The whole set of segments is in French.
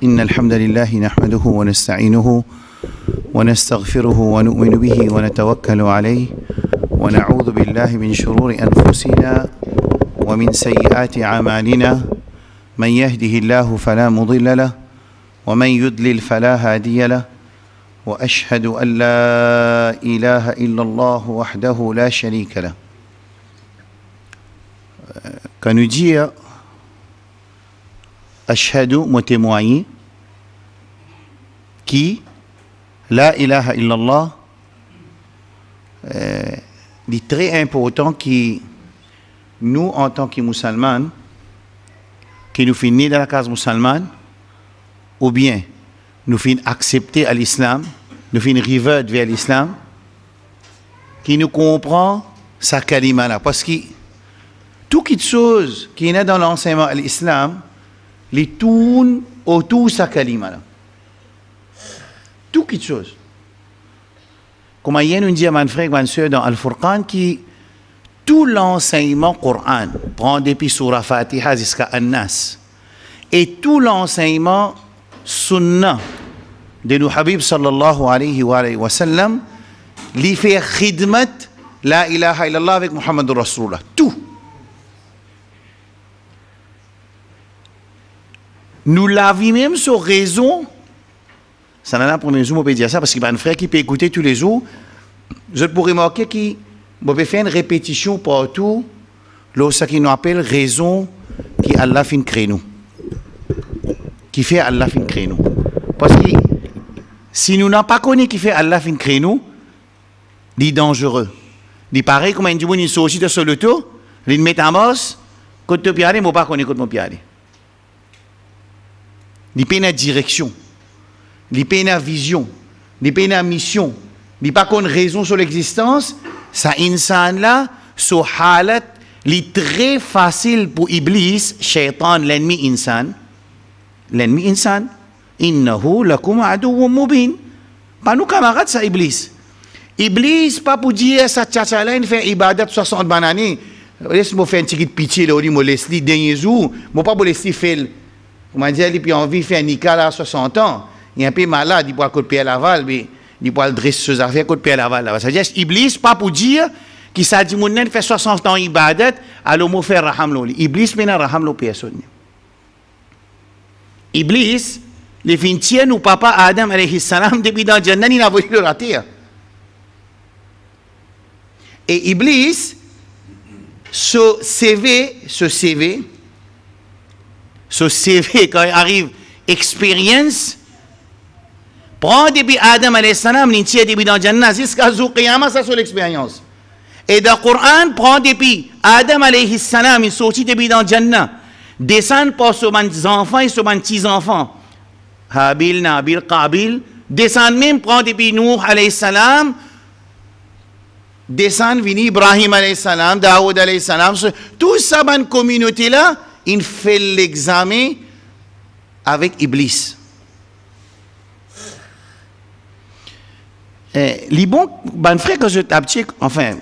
إن الحمد لله نحمده ونستعينه ونستغفره ونؤمن به ونتوكل عليه ونعوذ بالله من شرور أنفسنا ومن سيئات أعمالنا من يهده الله فلا مضل له ومن يضلل فلا هادي له وأشهد أن لا إله إلا الله وحده لا شريك له. Quand nous disons Ashhadu, moi témoigner qui la ilaha illallah est très important que nous en tant que musulmans qui nous finissons dans la case musulmane ou bien nous finissons accepter à l'islam, nous finissons revert vers l'islam, qui nous comprend sa kalima là, parce que toute chose qui est dans l'enseignement à l'islam les tourne autour de sa kalima là. Toute chose. Comme hier nous dit à mon frère, ma soeur dans Al-Furqan, qui tout l'enseignement Coran prend depuis Surah Fatiha jusqu'à An-Nas et tout l'enseignement Sunnah de nous Habib sallallahu alayhi wa sallam li fait khidmat la ilaha illallah avec Muhammad Rasulullah. Tout. Nous l'avons même sur raison. Ça n'a pas pour nous, on peut dire ça, parce qu'il y a un frère qui peut écouter tous les jours. Je pourrais remarquer qu'il peut faire une répétition partout, lorsqu'il nous appelle raison qui Allah fin crée nous. Qui fait Allah fin crée nous. Parce que si nous n'avons pas connu qui fait Allah fin crée nous, il est dangereux. Il pareil comme un dit, il sortit de sur le tour, il met en masse, quand tu peux aller, il ne pas connaître quand tu peux aller. Il n'y a pas de direction, il n'y a pas de vision, il n'y a pas de mission, il n'y a pas de raison sur l'existence. Ça, insan là, ce halat, il est très facile pour Iblis, Shaitan, l'ennemi insan. L'ennemi insan, innahu lakum aduwwun mubin. Pas nous camarades, ça, Iblis. Iblis, pas pour dire, ça, tchatchala, il fait ibadat 60 bananes. Laisse-moi faire un petit pitié, là, il me laisse les derniers jours, je ne pas laisser faire. Comment dire, il a envie de faire un Nika à 60 ans, il est un peu malade, il peut aller côté Laval, mais il peut aller dresser ses affaires côté Laval. Ça veut dire, Iblis, pas pour dire qu'il s'est dit, mon fait 60 ans ibadat, alors il fait raham lo. Iblis, maintenant, raham lo personne. Iblis, les fins tiennent ou papa Adam, alayhi salam, depuis dans le Jannah, il a voulu le rater. Et Iblis, ce CV, quand il arrive, expérience, prend depuis Adam alayhi salam, l'intien depuis dans Jannah, jusqu'à Zoukiyama, ça c'est l'expérience. Et dans le Coran, prend depuis Adam alayhi salam, il sortit depuis dans Jannah, descend pour ses enfants et ses petits-enfants, Habil, Nabil, Qabil, descend même, prend depuis Nuh alayhi salam, descend, vini Ibrahim alayhi salam, Daoud alayhi salam, tout ça, dans cette communauté-là, il fait l'examen avec Iblis. Les bons, ben frère, quand je t'applique, enfin,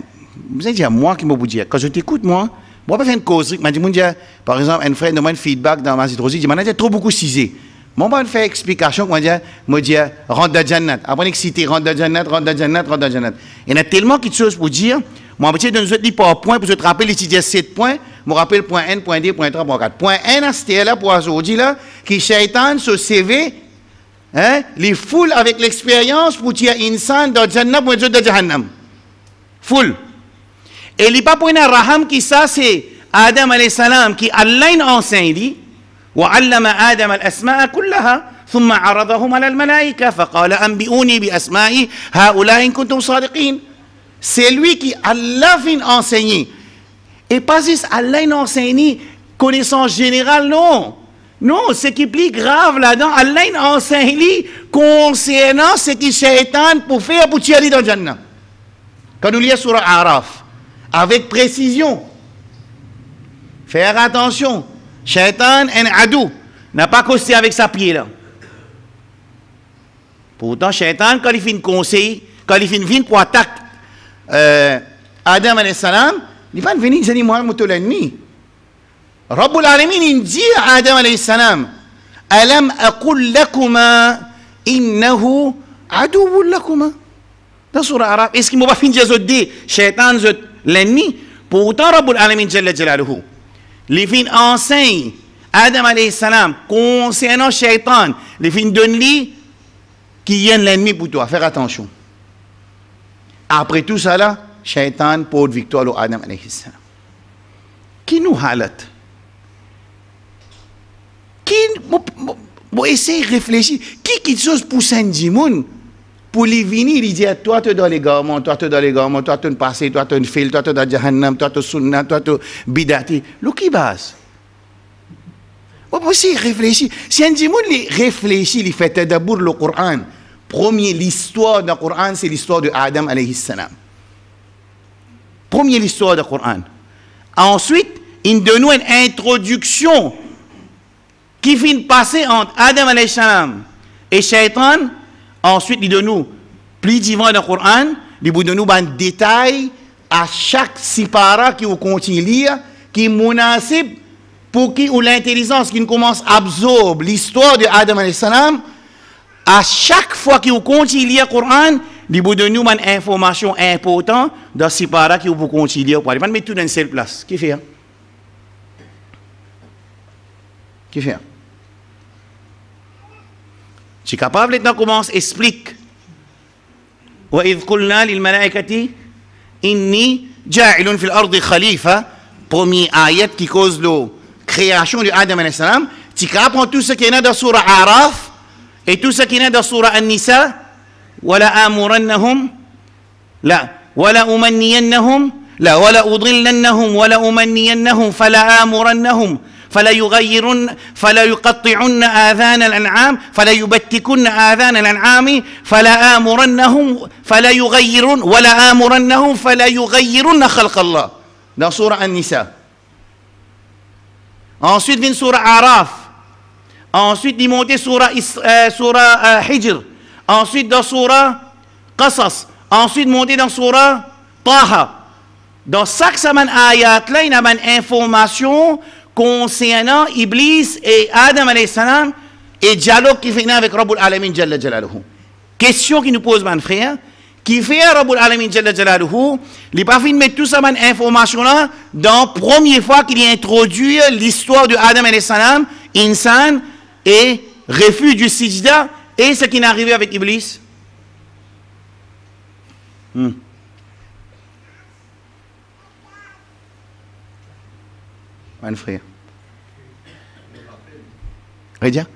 vous allez dire, moi qui me vous dire, quand je t'écoute, moi je faire une causerie, je dis, par exemple, un frère me donne feedback dans ma citrosie, je dis, trop beaucoup cisé. Moi, je faire explication, je dis, rentre dans Jannat. Après, je cite, rentre dans Jannat, rentre dans Jannat, rentre dans Jannat. Il y a tellement de choses pour dire, moi, je vais te dire par point, pour te rappeler, il y a 7 points. Je me rappelle point 1, point 2, point 3, point 4. Point 1, c'était là pour aujourd'hui, là, qui Shaitan se CV, hein, les foules avec l'expérience pour tirer insan dans Jannah pour dire de Jahannam. Full. Et il n'y a pas point un raham qui ça, c'est Adam alayhi salam, qui Allah enseigne, وعلم آدم الأسماء كلها ثم عرضهم على الملائكة فقال أنبئوني بأسماء هؤلاء إن كنتم صادقين. C'est lui qui Allah vient enseigner. Et pas juste Allah enseigne connaissance générale, non. Non, ce qui est plus grave là-dedans, Allah enseigne concernant ce qui Shaitan pour faire pour tirer dans le Jannah. Quand nous lisons sur Araf, avec précision, faire attention, Shaitan en adou, n'a pas costé avec sa pied là. Pourtant, Shaitan, quand il fait une conseil, quand il fait une pour attaquer Adam alayhi salam, il va venir, il dit, moi, l'ennemi. Rabbul Alamin, il dit à Adam alayhi salam, Alam aqul lakuma innahu aduwwun lakuma. Dans Surah Araf, est-ce qu'il m'a pas fini de dire, Shaitan l'ennemi? Pourtant, Rabbul Alamin Jalla Jalaluhu, les fins enseignent Adam alayhi salam concernant Shaitan, les fins donnent-lui qui y a l'ennemi pour toi, faire attention. Après tout ça là, Shaitan porte victoire à Adam alayhi salam. Qui nous halate? Qui, bon, essaye de réfléchir. Qui chose pour Saint-Dimoun? Pour les venir, il dit, toi, tu es dans les garments, toi, tu es dans les garments, toi, tu es passé, toi, tu es fil, toi, tu es dans Jahannam, toi, tu es sunnah, toi, tu es bidati. Le qui base? On peut aussi réfléchir. Si un Dimoun réfléchit, il fait d'abord le Coran. Premier, l'histoire du Coran, c'est l'histoire de Adam alayhi salam. Premier, l'histoire du Coran. Ensuite, il donne nous une introduction qui finit de passer entre Adam alayhi salam et Shaitan. Ensuite, il donne nous plus divin dans le Coran, il donne nous un détail à chaque sipara qui vous continue lire, qui est munasib pour qui ou l'intelligence qui commence à absorber l'histoire de Adam alayhi salam. À chaque fois que vous continuez lire le Coran, il vous donne nous une information importante dans sipara qui vous continue lire. Vous mettre tout dans une seule place. Qui fait? Qui fait? Je suis capable de commencer à expliquer. وَإِذْ قُلْنَا لِلْمَلَائِكَةِ إِنِّي جَاعِلٌ فِي الْأَرْضِ خَلِيفَةً. Premier ayat qui cause la création de Adam alayhi salam. Tu apprends tout ce qui est dans Surah Araf et tout ce qui est dans Surah An-Nisa. وَلَا آمُرَنَّهُمْ لا وَلَا أُمَنِّيَنَّهُمْ لا وَلَا أُضِلَّنَّهُمْ وَلَا أُمَنِّيَنَّهُمْ فَلَا آمُرَنَّهُمْ فلا يغيرن فلا يقطعن آذان الأنعام فلا يبتكن آذان الأنعام فلا آمرنهم فلا يغيرن ولا آمرنهم فلا يغيرن خلق الله. Dans Surah An-Nisa. Ensuite vient Surah Araf. Ensuite il monte Surah Hijr. Ensuite dans Surah Qasas. Ensuite monte dans Surah Taha. Dans chaque semaine ayat là il y a une information concernant Iblis et Adam alayhi salam et dialogue qui fait avec Rabbul Alamin Jalla Jalaluhu. Question qui nous pose mon frère, qui fait Rabbul Alamin Jalla Jalaluhu, il n'a pas fait de mettre tout ça cette information là dans la première fois qu'il introduit l'histoire de Adam alayhi salam, insan et refus du sijda et ce qui est arrivé avec Iblis. Mon frère. Regarde.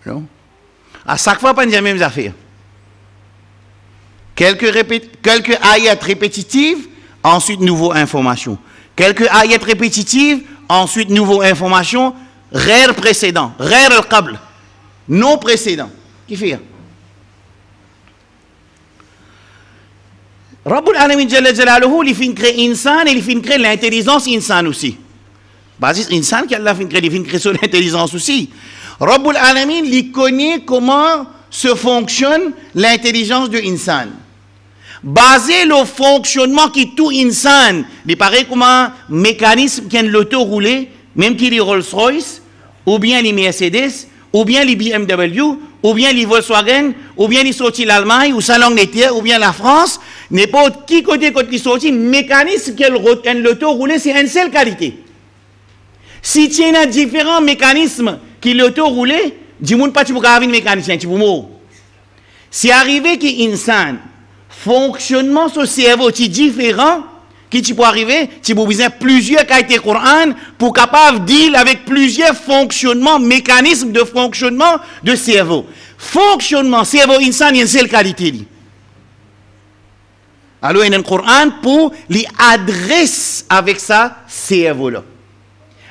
Non. À chaque fois, pas les mêmes affaires. Quelques ayats répétitives, ensuite nouveau information. Quelques ayats répétitives, ensuite nouveau information. Rare précédent. Rare al-qabl. Non précédent. Qui fait? Rabbul Alamin Jalla Jalaluhu, il fait créer insan et il fait créer l'intelligence insan aussi. Basis insan qui Allah fait créer, il fait créer sur l'intelligence aussi. Rabbul Alamin, il connaît comment se fonctionne l'intelligence de insan. Basé le fonctionnement qui tout insan, il paraît comme un mécanisme qui est l'auto roulé, même qui est Rolls-Royce, ou bien les Mercedes, ou bien les BMW, ou bien les Volkswagen, ou bien les sorties l'Allemagne, ou sa l'Angleterre, ou bien la France, n'importe qui côté qui sortit, mécanisme qui est l'auto roulé, c'est une seule qualité. Si tu as différents mécanismes qui l'auto roulé, dis-moi pas tu peux avoir un mécanicien, tu peux mourir. Si arrivé qui insan, fonctionnement sur cerveau est différent, qui tu peux arriver, tu peux besoin plusieurs qualités Coran pour capable deal avec plusieurs fonctionnements, mécanismes de fonctionnement de cerveau. Fonctionnement, cerveau insan, il y a une seule qualité. Alors il y a un Coran pour les adresser avec ça cerveau-là.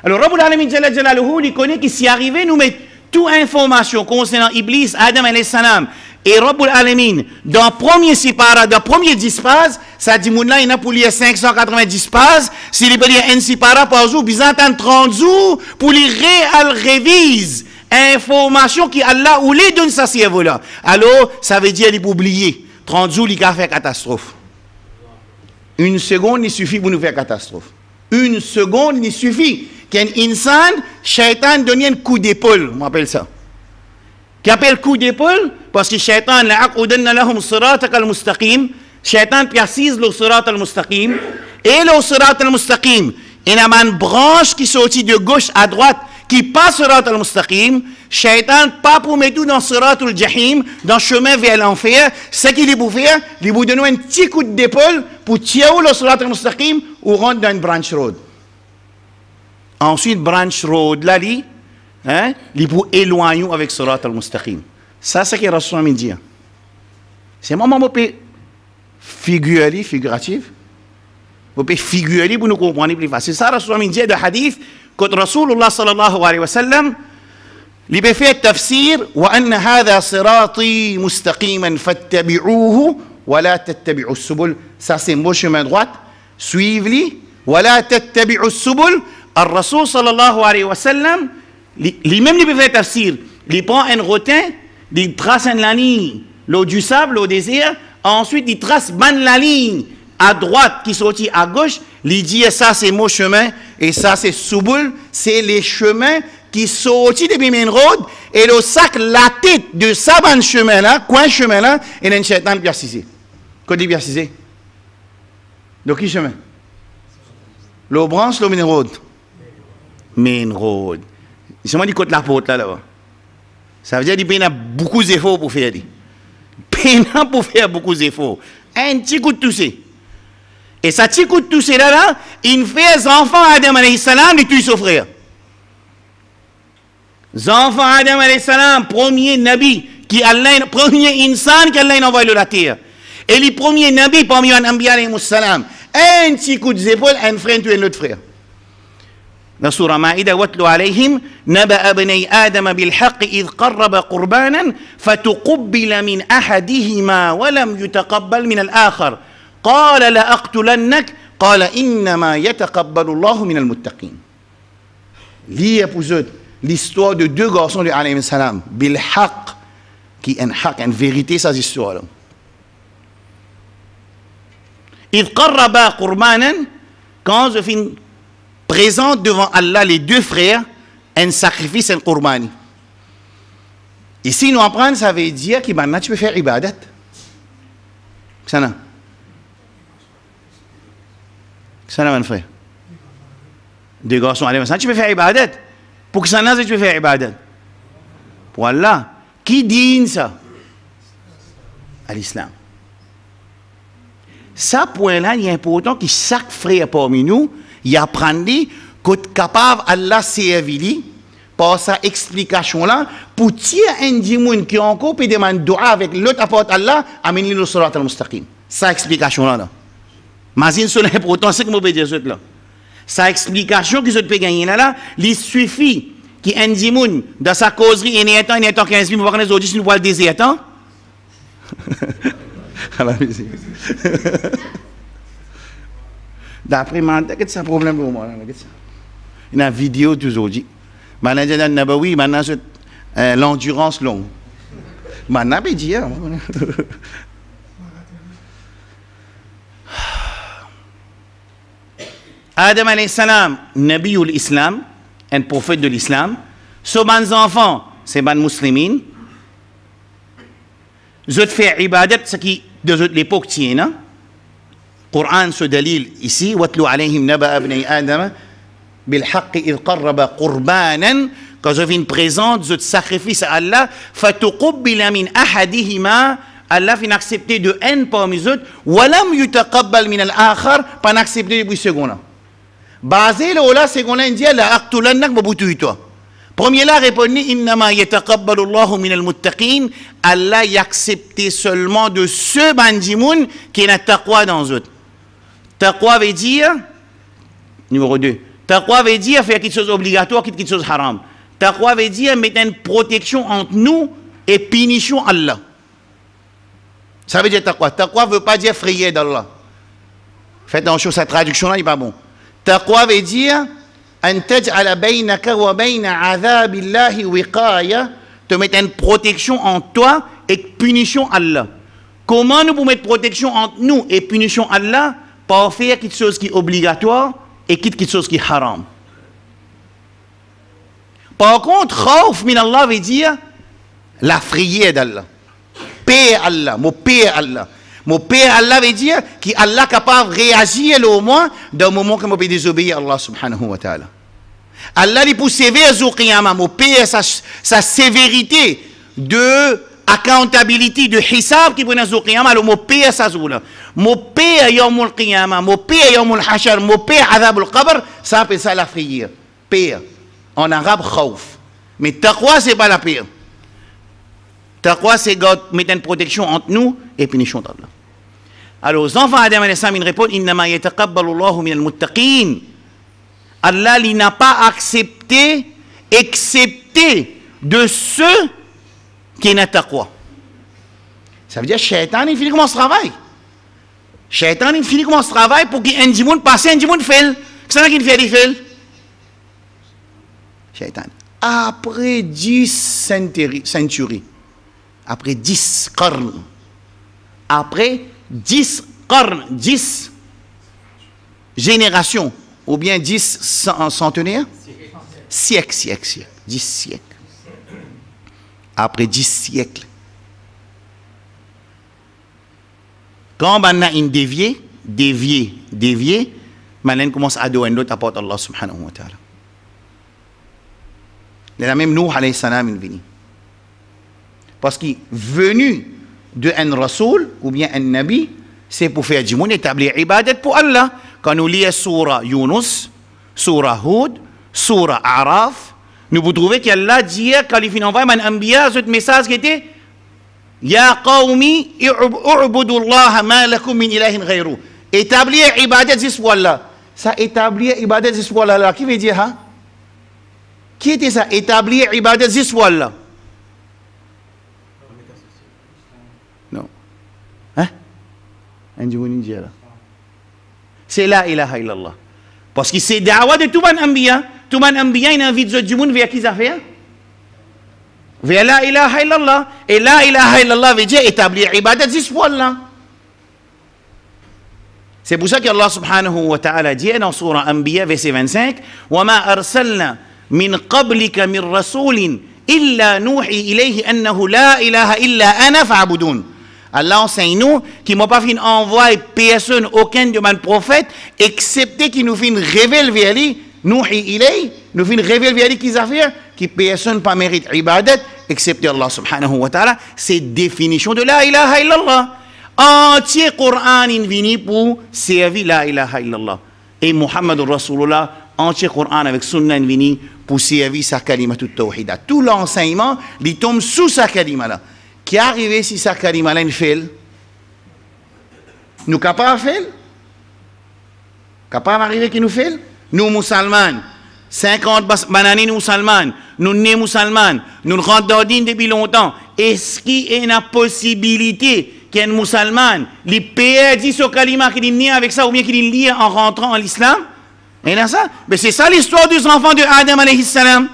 Alors Rabbul Alamin Jalla Jalaluhu, il connaît que si arrivé, nous mettons toute information concernant Iblis, Adam alayhi salam, et Rabbul Alamin, dans le premier sipara, dans le premier 10 pages, ça dit, il y a pour lire 590 pages, s'il y a un sipara par jour, ils attendent 30 jours pour les réviser. Information qui Allah ou les donne sa cerveau là. Alors, ça veut dire, il faut oublier. 30 jours, il a fait catastrophe. Une seconde, il suffit pour nous faire catastrophe. Une seconde, il suffit. qu'un insan, shaitan donne un coup d'épaule, on appelle ça. Qui appelle coup d'épaule? Parce que shaitan, la'aqudanna lahum siratak al-mustaqim, shaitan précise le sirat al-mustaqim, et le sirat al-mustaqim, il y a une branche qui sortit de gauche à droite, qui passe sirat al-mustaqim, shaitan pas pour mettre tout dans sirat al-jahim, dans le chemin vers l'enfer, ce qu'il est pour faire, il vous donne un petit coup d'épaule pour tirer le sirat al-mustaqim ou rentrer dans une branch road. Ensuite, branch road, là, il pour éloigner avec sirat al-mustaqim. Ça, c'est ce que Rasul me dit. C'est un moment où figuratif. Vous pouvez figurer pour nous comprendre plus facile. C'est ça, Rasul me dit de hadith, quand Rasulullah sallallahu alayhi wa sallam, il peut faire tafsir, وَأَنَّ هَذَا صِرَاطِي مُسْتَقِيمًا فَاتَّبِعُوهُ وَلَا تَتَّبِعُوا السُّبُلَ. Ça, c'est mon chemin droit. Suivez-le. وَلَا تَتَّبِعُوا السُّبُلَ. Al-Rasul sallallahu alayhi wa sallam, lui-même, il peut faire tafsir. Il prend un rotin, il trace une ligne, l'eau du sable, au désert, ensuite il trace la ligne à droite qui sortit à gauche, il dit ça c'est mon chemin et ça c'est Subul, c'est les chemins qui sortent de main road et le sac la tête de ça ban chemin là, coin chemin là, et un shaitan bien cisé. Côté bien cisé. De qui chemin? Le branche, le main road. Main road. Ils m'ont dit côté la porte là-bas. Ça veut dire qu'il y a beaucoup d'efforts pour faire. Il pour faire beaucoup d'efforts. Un petit coup de toussé. Et ça petit coup de toussé là, il fait les enfants Adam alayhi salam, il tue son frère. Les enfants Adam alayhi salam, premier nabi, premier insan qui Allah a envoyé la terre. Et les premiers nabi parmi les Anbiya alayhi salam, un petit coup d'épaule, un frère tue un autre frère. Dans Surah Maïda, وَاتْلُ عَلَيْهِمْ نَبَأَ بْنَيْ آدَمَ بِالْحَقِّ إِذْ قَرَّبَ قُرْبَانًا فَتُقُبِّلَ مِنْ أَحَدِهِمَا وَلَمْ يُتَقَبَّلْ مِنَ الْآخَرِ قَالَ لَأَقْتُلَنَّكَ قَالَ إِنَّمَا يَتَقَبَّلُ اللَّهُ مِنَ الْمُتَّقِينَ. Lire pour eux l'histoire de deux garçons de alayhi salam, بالحق, qui est un haq, une vérité, cette histoire-là. إِذْ قَرَّبَ قُرْبَانًا, quand je finis présente devant Allah les deux frères un sacrifice, un qurbani. Ici, nous apprenons, ça veut dire que maintenant tu peux faire ibadat. Ça n'a. Ça n'a, mon frère. Deux garçons, allez, tu peux faire ibadat. Pour que ça n'a, tu peux faire ibadat. Pour Allah. Qui dit ça? À l'islam. Ça, point-là, il est important que chaque frère parmi nous, il apprend qu'être capable Allah servir par sa explication là pour tirer un dimoun qui encore peut demander dua avec l'autre apporte Allah amener le surat al-mustaqim. Sa explication là. Imagine son important c'est que je peux dire ça là. Sa explication que je peux gagner là, il suffit qu'un dimoun dans sa causerie il y a 15 minutes pour connaître aujourd'hui si nous voit le désert temps. D'après moi, c'est un problème pour moi. Il y a une vidéo d'aujourd'hui. Maintenant, il y a Nabawi, maintenant, l'endurance longue. Maintenant, il dit. Adam alayhi salam, Nabi ou l'Islam, un prophète de l'Islam. Ce bons enfants, c'est bons musulmans. Je fais ibadat, ce qui de l'époque tient. Coran ce dalil ici, وَاتْلُ عَلَيْهِمْ نَبَأَ بْنَيْ آدَمَ بِالْحَقِّ إِذْ قَرَّبَ قُرْبَانًا. Quand je viens présente, je sacrifice à Allah, فَتُقُبِّلَ مِنْ أَحَدِهِمَا. Allah vient accepter de un parmi eux, وَلَمْ يُتَقَبَّلْ مِنَ الْآخَرِ, pas accepter depuis second-là. Basé là, second-là, il dit, لَأَقْتُلَنَّكَ بَبُوتُوِ toi. Premier là, répondit, إِنَّمَا يَتَقَبَّلُ اللَّهُ مِنَ الْمُتَّقِينَ. Allah y accepté seulement de ce bandimoun qui n'a taqwa dans eux. Taqwa veut dire, numéro 2, taqwa veut dire faire quelque chose obligatoire, quelque chose haram. Taqwa veut dire mettre une protection entre nous et punition Allah. Ça veut dire taqwa. Taqwa ne veut pas dire frayeur d'Allah. Faites attention, cette traduction-là n'est pas bon. Taqwa veut dire أن تجعل بينك وبين عذاب الله وقاية, te mettre une protection entre toi et punition Allah. Comment nous pouvons mettre protection entre nous et punition Allah? Par faire quelque chose qui est obligatoire et quelque chose qui est haram. Par contre, khawf min Allah veut dire la frayeur d'Allah. Paix Allah, mon paix Allah. Mon paix Allah veut dire qu'Allah est capable de réagir au moins dans le moment que je peux désobéir à Allah subhanahu wa ta'ala. Allah est pour sévère au qiyamah, mon paix sa sévérité de accountability, de hisab qui prend au qiyamah, alors mon paix sa zoula. Mon paix yawm al-qiyamah, mon paix yawm al-hashar, mon paix adab al-qabr, ça appelle ça la frayeur. Paix. En arabe, khawf. Mais taqwa, ce n'est pas la paix. Taqwa, c'est God mettre une protection entre nous et punition d'Allah. Alors, les enfants Adam alayhi salam, ils répondent Innama yataqabbalu Allahu min al-muttaqin. Allah, il n'a pas accepté, excepté de ceux qui n'ont taqwa. Ça veut dire que Shaitan, il finit comment ce travail. Shaitan, il finit comment ce travail pour qu'il y ait un djimoun passe, un djimoun fait. Qu'est-ce qu'il fait, il fait? Shaitan. Après 10 centuries, après 10 qarn, après 10 qarn, 10 générations, ou bien 10 centenaires, siècles, 10 siècles. Après 10 siècles, quand on a une dévié, maintenant commence à donner l'autre apporte Allah subhanahu wa ta'ala. La même Nuh alayhi salam est venu. Parce qu'il est venu d'un rasoul ou bien un nabi, c'est pour faire du monde établir ibadat pour Allah. Quand nous lisons surah Yunus, surah Hud, surah Araf, nous vous trouvez qu'Allah dit quand il finit envoyer un anbiya, ce message qui était Ya qawmi i'budu Allah ma lakum min ilahin ghayru. Établir ibadat juste pour Allah. Ça établir ibadat juste pour Allah, qui veut dire hein? Qui était ça? Établir ibadat juste pour Allah. Non. Hein? C'est la ilaha illallah. Parce que c'est da'wa de tout le anbiya. Tout le anbiya, il invite les gens vers qui ça fait? Vers la ilaha illallah. Et la ilaha illallah veut dire établir ibadat juste pour Allah. C'est pour ça qu'Allah subhanahu wa ta'ala dit dans surah Anbiya verset 25 وَمَا أَرْسَلْنَا من قبلك من رسول إلا نوحي إليه أنه لا إله إلا أنا فاعبدون. Allah enseigne nous qu'il m'a pas fait envoyer personne aucun de mes prophètes excepté qu'il nous fait une révèle vers lui نوحي إليه nous fait une révèle vers lui qu'ils affaires qui personne pas mérite ibadat excepté Allah subhanahu wa ta'ala. C'est définition de la ilaha illallah. Entier Coran est venu pour servir la ilaha illallah. Et Muhammad Rasulullah entier Coran avec Sunna vini pour servir sa kalimatut tawhida. Tout l'enseignement, il tombe sous sa kalima là. Qui est arrivé si sa kalima là, il fait? Nous capables de faire? Capables d'arriver qui nous fait? Nous musulmans, 50 bananes nous musulmans, nous nés musulmans, nous rentrons dans le din depuis longtemps. Est-ce qu'il y a une possibilité qu'un musulman, les perdit ce kalima qu'il est avec ça ou bien qu'il est lié en rentrant en l'islam? Et là, ça, mais c'est ça l'histoire des enfants de Adam alayhi salam.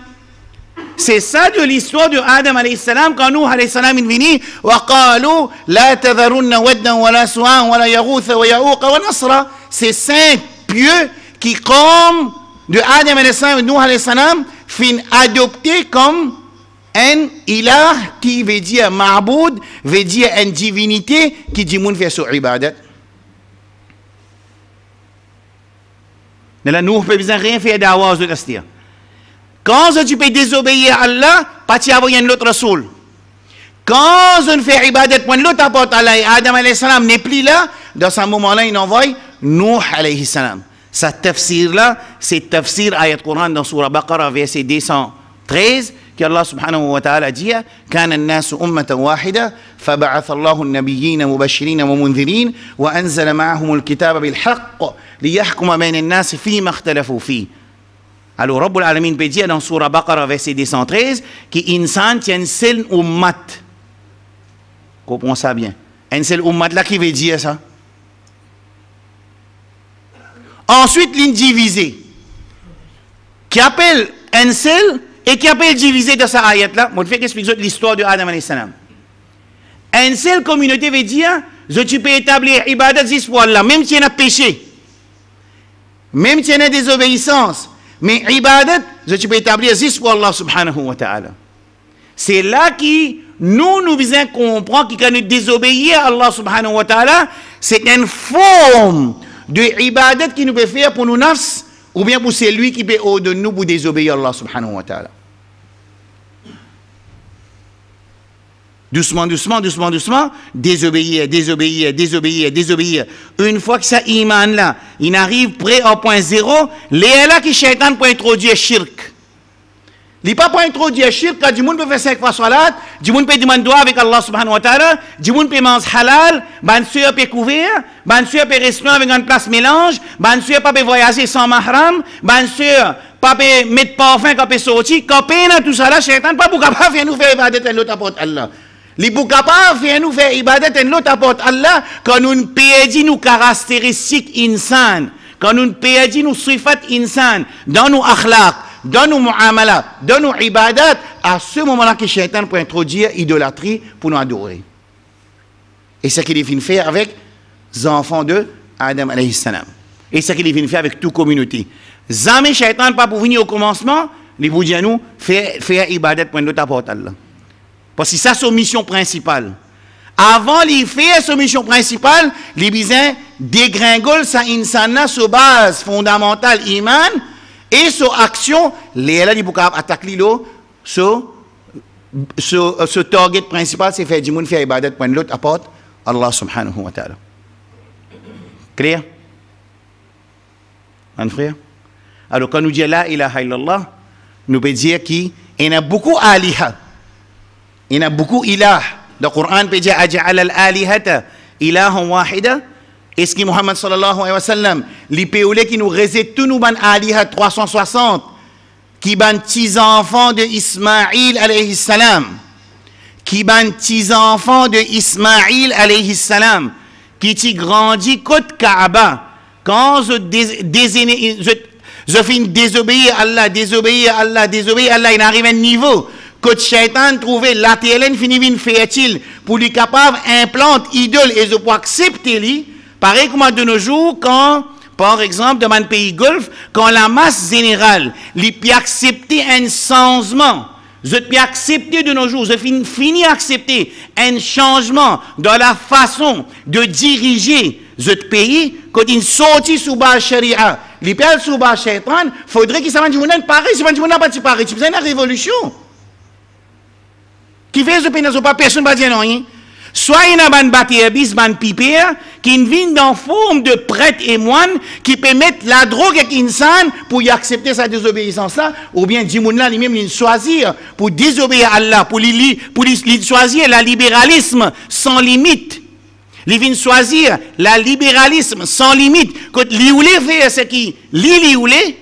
C'est ça de l'histoire de Adam alayhi salam quand nous alayhi salam est venu wa qalu la tadharunna waddan wa la su'an wa la yaghutha wa ya'uqa wa nasra. C'est cinq pieux qui comme de Adam alayhi salam et nous alayhi salam fin adopté comme un ilah qui veut dire ma'boud, veut dire une divinité qui dit moun fait sur ibadat. Là, nous, on ne peut rien faire d'avoir de castir. Quand tu peux désobéir à Allah, pas tu avoir un autre rasoul. Quand on fait ibadat pour l'autre apporte Allah et Adam alayhi salam n'est plus là, dans ce moment-là, il envoie Nuh alayhi salam. Sa tafsir là, c'est tafsir ayat Coran dans Surah Baqarah, verset 213, qu'Allah subhanahu wa ta'ala dit كان الناس أمة واحدة فبعث الله النبيين مبشرين ومنذرين وأنزل معهم الكتاب بالحق ليحكم بين الناس فيما اختلفوا فيه. Alors Rabb al-Alamin peut dire dans Surah Baqarah verset 213 qu'insan tient une seule ummat. Comprenez ça bien. Une seule ummat là qui veut dire ça. Ensuite l'indivisé qui appelle un seul et qui appelle divisé dans sa ayat là. Moi je vais expliquer l'histoire de Adam alayhi salam. Une seule communauté veut dire tu peux établir ibadat juste pour Allah même si il y a péché. Même si il y a désobéissance, Mais ibadat, je peux établir juste pour Allah subhanahu wa ta'ala. C'est là que nous devons comprendre que quand nous désobéissons à Allah subhanahu wa ta'ala, c'est une forme de ibadat qui nous peut faire pour nous nafs, ou bien pour celui qui peut au-delà de nous pour désobéir à Allah subhanahu wa ta'ala. Doucement, doucement, doucement, doucement, désobéir, désobéir, désobéir, désobéir. Une fois que ça iman là, il arrive près au point zéro, les là qui shaitan pour introduire shirk. Il n'est pas pour introduire shirk, quand du monde peut faire 5 fois salat, du monde peut demander droit avec Allah subhanahu wa ta'ala, du monde peut manger halal, ban sûr peut couvrir, ban sûr peut rester avec une place mélange, ban sûr pas peut voyager sans mahram, ban sûr pas peut mettre parfum quand peut sortir, quand peut dans tout ça là, shaitan pas pour capable faire nous faire ibadat et l'autre apporte Allah. Les pour capable faire nous faire ibadat et l'autre apporte Allah quand nous perdons nos caractéristiques insan, quand nous perdons nos sifat insan dans nos akhlaq, dans nos muamalat, dans nos ibadat, à ce moment-là que Shaitan peut introduire idolâtrie pour nous adorer. Et c'est ce qu'il vient faire avec les enfants de Adam alayhi salam. Et c'est ce qu'il vient faire avec toute communauté. Jamais Shaitan pas pour venir au commencement, les vous dire nous faire ibadat pour nous apporter Allah. Parce que ça c'est sa mission principale. Avant de faire sa mission principale, les bisins dégringolent sa insana sur base fondamentale iman et sur action, les là ils peuvent attaquer l'eau sur ce target principal, c'est faire du monde faire ibadat pour l'autre apporte Allah subhanahu wa ta'ala. Clair? Mon frère? Alors quand nous disons la ilaha illallah, nous pouvons dire qu'il y a beaucoup aliha. Il y a beaucoup ilah. Le Coran peut dire aj'al al-alihata ilahan wahida. Est-ce que Muhammad sallallahu alayhi wa sallam, les péolés qui nous résident tous nous ban aliha 360, qui ban petits enfants de Ismaïl alayhi salam, qui ban petits enfants de Ismaïl alayhi salam, qui t'y grandit côte Kaaba, quand je finis désobéir à Allah, désobéir à Allah, désobéir à Allah, il arrive à un niveau. Que Shaitan trouvait la TLN finit fertile pour lui capable implante idole et je peux accepter lui. Pareil comme de nos jours, quand, par exemple, dans un pays golfe, quand la masse générale, lui peut accepter un changement, je peux accepter de nos jours, je finis accepter un changement dans la façon de diriger ce pays, quand il sortit sous bas sharia, il peut sous bas Shaitan, faudrait qu'il s'en dise pareil, si on n'a pas de pareil, tu fais une révolution. Qui fait ce pays n'a pas personne ne dire non. Soit il y a un bâtiment, un piper, qui vient dans forme de prêtre et moine, qui permettent la drogue avec l'insan pour y accepter sa désobéissance-là, ou bien Djimouna lui-même il choisir pour désobéir à Allah, pour choisir le libéralisme sans limite. Il vient choisir le libéralisme sans limite. Quand il voulait faire ce qui lui voulait,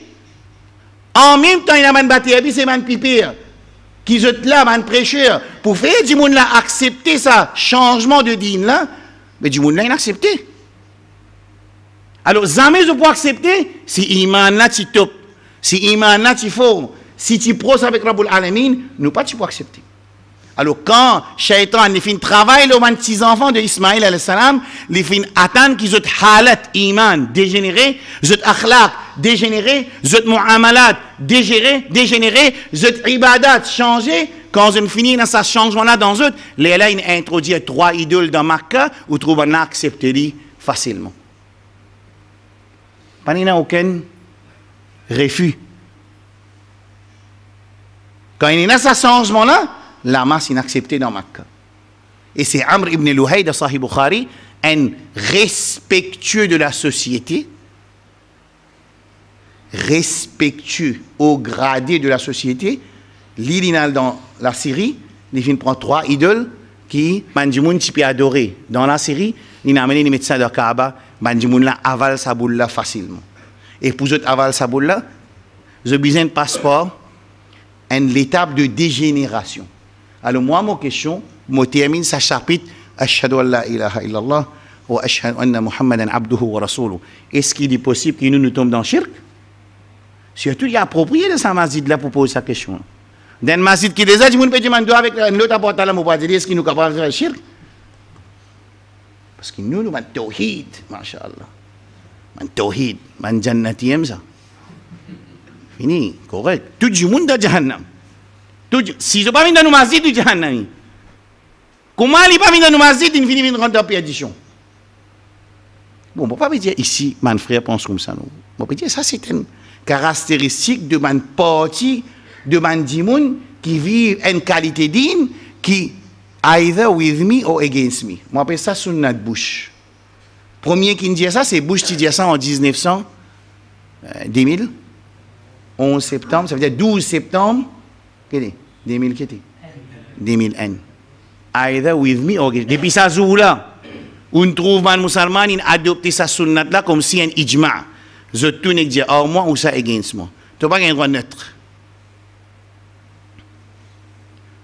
en même temps il y a un bâtiment, c'est un piper. Qui sont là, un prêcheur, pour faire du monde là accepter ça, changement de dîne là, mais du monde là, il a accepté. Alors, jamais je peux accepter si iman là, tu top, si iman là, tu fort, si tu pros avec Rabbul Alamin, nous pas tu peux accepter. Alors, quand Shaitan il fait un travail, les petits enfants de Ismaïl alayhi salam, il fait attendre qu'ils ont halat iman dégénéré, ils ont akhlaq dégénéré, ils ont muamalat dégénéré, ils ont ibadat changé. Quand ils finissent dans ce changement-là dans eux, les là, ils introduisent 3 idoles dans Makkah, ou trouvent un accepté facilement. Il n'y a aucun refus. Quand il y a ce changement-là, la masse inacceptée dans Makkah. Et c'est Amr ibn Luhay de Sahih Bukhari, un respectueux de la société, respectueux au gradé de la société, l'idinal dans la Syrie, il prend 3 idoles qui Bandimoun peut adorer. Dans la Syrie, il a amené les médecins de Kaaba, Bandimoun la avale sa boule là facilement. Et pour eux avale sa boule là, ils ont besoin de passeport, l'étape de dégénération. Alors moi, ma question, je termine ce chapitre, Ashhadu an la ilaha illallah wa ashhadu anna Muhammadan abduhu wa rasuluhu. Est-ce qu'il est possible que nous tombions dans le shirk? Surtout, il est approprié de ce masjid-là pour poser cette question. Dans le masjid qui déjà, je me demande avec l'autre apporteur là, je dire est-ce qu'il nous capable de faire le shirk? Parce que nous avons un tawhid, masha'Allah. Un tawhid, un jannatiyem ça. Fini, correct. Tout le monde dans Jahannam. Si je ne pas venir dans nos masjids, tout Jahannam. Comment il n'est pas venu dans nos masjids, il finit de rentrer en perdition. Bon, on ne peut pas dire ici, mon frère pense comme ça. On peut dire ça, c'est une caractéristique de mon parti, de mon dimoun qui vit une qualité digne, qui either with me or against me. On appelle ça sur notre bouche. Premier qui dit ça, c'est Bush qui dit ça en 2000, 11 septembre, ça veut dire 12 septembre, 2001. Either with me or against me. Depuis ça jour-là, on trouve un musulman qui a adopté sa sunnat là comme si un ijma. Je tout ne dis or moi ou ça against moi. Tu n'as pas un droit neutre.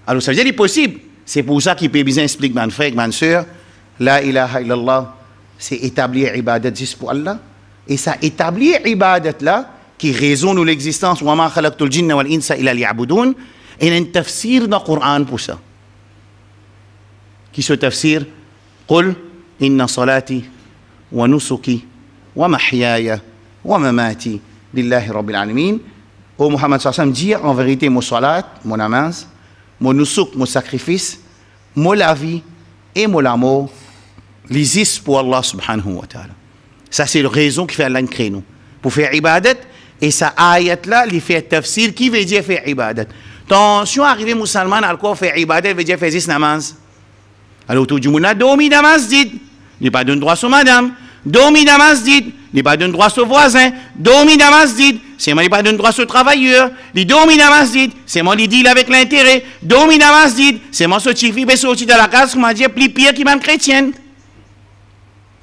Alors ça veut dire qu'il est possible. C'est pour ça qu'il peut bien expliquer, mon frère, ma soeur, la ilaha illallah, c'est établir ibadat juste pour Allah. Et ça établir ibadat là, qui raisonne de l'existence, wa ma khalaqtul jinna wal insa illa liya'budun, et il y a un tafsir dans le Coran pour ça. Qui se tafsir, قل إن صلاتي ونسكي ومحياي ومماتي لله رب العالمين. Ô Muhammad sallallahu alayhi wa sallam, dire en vérité mon salat, mon namaz, mon nusuk, mon sacrifice, mon la vie et mon amour, l'existe pour Allah subhanahu wa ta'ala. Ça c'est la raison qui fait Allah créer nous. Pour faire ibadat, et ça ayat là, il fait tafsir qui veut dire faire ibadat. Attention, arrivé musulman, à quoi faire ibadat, veut dire faire 10 namaz. Alors tout le monde a dormi dans la masjid, il n'y a pas de droit sur madame. Dormi dans la masjid, il n'y a pas de droit sur voisin. Dormi dans la masjid, c'est moi, il n'y a pas de droit sur travailleur. Il dormi dans la masjid, c'est moi, il deal avec l'intérêt. Dormi dans la masjid, c'est moi, ce chifi, il sorti de la case, comment dire, plus pire qu'il m'a chrétienne.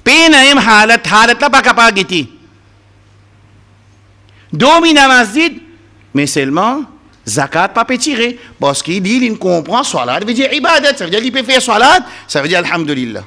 Penaim halat, halat là, pas capable de guetter. Dormi dans la masjid, mais seulement, zakat pas peut tirer parce qu'il dit il comprend salat veut dire ibadat, ça veut dire qu'il peut faire salat, ça veut dire alhamdulillah.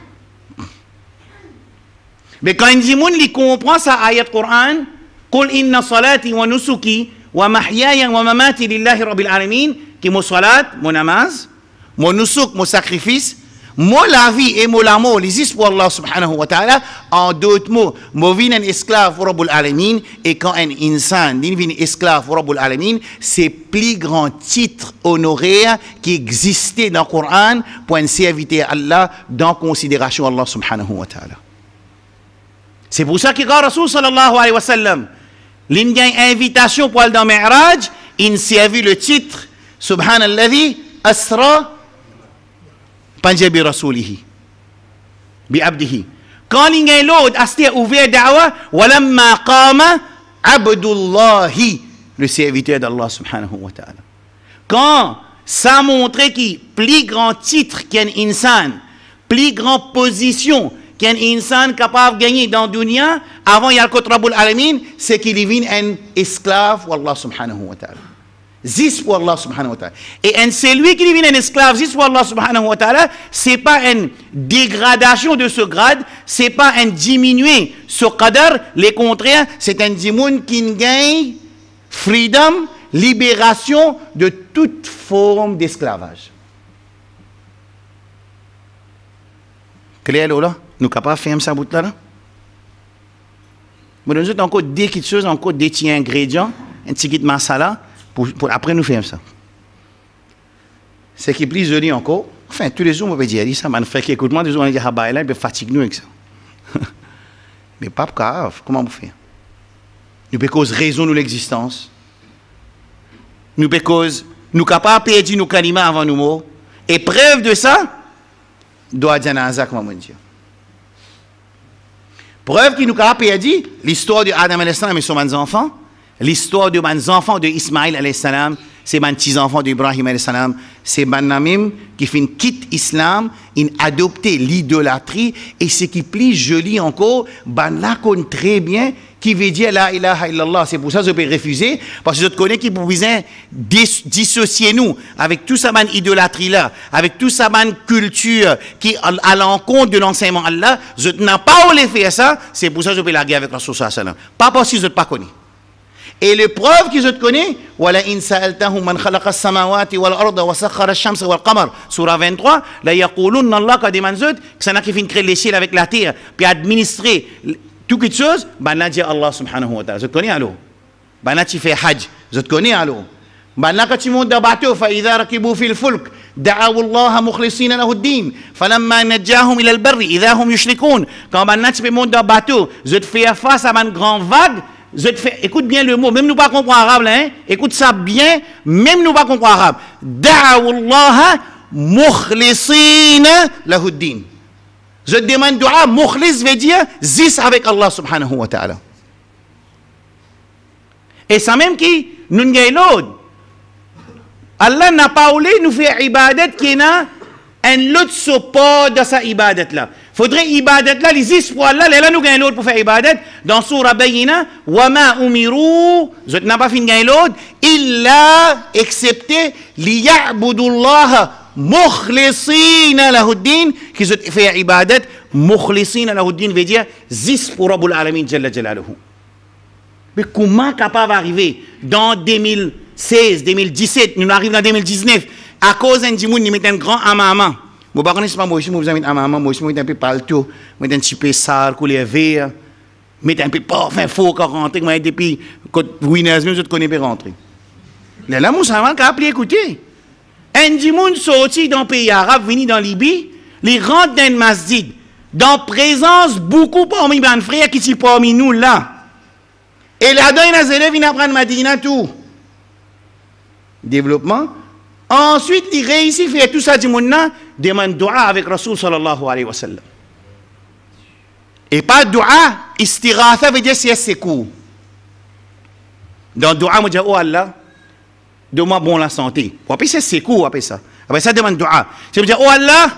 Mais quand il dit il comprend sa ayat Coran, qul inna salati wa nusuki wa mahyaya wa mamati lillahi rabbil alamin, qui mon salat, mon namaz, mon nusuk, mon sacrifice, mon la vie et mon amour, l'existe pour Allah subhanahu wa ta'ala. En d'autres mots, moi vin un esclave pour Rabbul Alamin, et quand un insan vin esclave pour Rabbul Alamin, c'est plus grand titre honoraire qui existait dans le Coran pour un serviteur à Allah dans considération Allah subhanahu wa ta'ala. C'est pour ça que quand Rasul sallallahu alayhi wa sallam, il y a une invitation pour aller dans Mi'raj, il servit le titre Subhanalladhi asra Panjabi Rasulihi bi abdihi. Quand il y a l'autre, a ouvert da'wa, walamma qama abdullahi, le serviteur d'Allah subhanahu wa ta'ala. Quand ça montrait qu'il plus grand titre qu'un insan, plus grande position qu'un insan capable de gagner dans la dunya, avant il y a le côté Rabbul Alamin, c'est qu'il devient un esclave pour Allah subhanahu wa ta'ala. Zis pour Allah subhanahu wa ta'ala. Et c'est lui qui devient un esclave, zis pour Allah subhanahu wa ta'ala, ce n'est pas une dégradation de ce grade, ce n'est pas un diminuer ce qadar, les contraires, c'est un dimoun qui gagne freedom, libération de toute forme d'esclavage. Clair là? Nous sommes capables de faire ça bout là? Mais nous avons encore des petites choses, encore des petits ingrédients, un petit kit masala. Pour après nous faire ça. Ce qui est plus joli encore, enfin tous les jours on peut dire ça, mais frère qui écoute moi, des jours on dit ah bah là il peut fatiguer nous avec ça. Mais pas grave, comment vous faire? Nous peut cause raison de l'existence. Nous peut cause nous capables de perdre nos kalima avant nous morts. Et preuve de ça, doit janaza comme on dit. Preuve qui nous capable de perdre l'histoire de Adam alayhi salam et son enfants. L'histoire de mes enfants de Ismaïl alayhi salam, c'est mes petits-enfants d'Ibrahim alayhi salam, c'est mes namim qui fait une quitte islam, une adopté l'idolâtrie, et ce qui est plus joli encore, ben là qu'on très bien, qui veut dire la ilaha illallah. C'est pour ça que je peux refuser, parce que je connais qui pour dissocier nous avec tout ça, idolâtrie là, avec tout ça, culture qui à l'encontre de l'enseignement Allah, je n'ai pas osé faire ça, c'est pour ça que je peux la guerre avec Rasul sallallahu alayhi wa sallam. Pas parce que je ne pas connais. Et les preuves que je te connais, wala in sa'altahum man khalaqa as-samawati wal arda wa sakhkhara ash-shamsa wal qamar, surah 23, la yaqulunna Allah qad manzut, que ça n'a qui créer les ciels avec la terre, puis administrer toutes les choses, ben là dit Allah subhanahu wa ta'ala. Je te connais alors. Ben là tu fais hajj, Vous connaissez alors. Maintenant, quand tu montes dans le bateau, فإذا ركبوا في الفلك دعوا الله مخلصين له الدين فلما نجاهم إلى البر إذا هم يشركون. Quand maintenant tu peux monter dans le bateau, je te fais face à une grande vague. Je te fais, écoute bien le mot, même nous pas comprendre arabe là, hein? Écoute ça bien, même nous pas comprendre arabe. دعوا الله مخلصين له الدين. Je te demande dua, mukhlis veut dire zis avec Allah subhanahu wa ta'ala. Et ça même qui nous gagne l'autre. Allah n'a pas voulu nous faire ibadat qui n'a un autre support de sa ibadat là. Faudrait ibadat là, les zis pour Allah, là nous gagne l'autre pour faire ibadat. Dans Surah Bayina, wa ma umiru, je n'ai pas fini gagne l'autre, illa excepté liya'budullaha mukhlisina lahuddin, qui se fait ibadat, mukhlisina lahuddin veut dire zis pour Rabbul Alamin Jalla Jalaluhu. Mais comment capable d'arriver dans 2016, 2017, nous arrivons dans 2019, à cause d'un djimoun, nous mettons un grand amama. Moi, par contre, moi aussi, je mets un amama, moi aussi, je mets un peu palto, je mets un petit peu sale, couleur vert, je mets un peu parfum faux quand rentrer, moi, depuis, quand Winners, je ne connais pas rentrer. Là, mon savant, qui a appelé, écoutez. Un djimoun sorti d'un pays arabe, venu dans Libye, il rentre dans un masjid, dans présence beaucoup parmi mes frères qui sont parmi nous là. Et là-dedans, il y a des élèves qui apprennent Madina tout. Développement. Ensuite, il réussit à faire tout ça, demande dua avec Rasul sallallahu alayhi wa sallam. Et pas dua, istiratha veut dire c'est secours. Dans dua, on dit, oh Allah, donne-moi bon la santé. Après, c'est secours, après ça. Après ça, demande dua. C'est dire, oh Allah,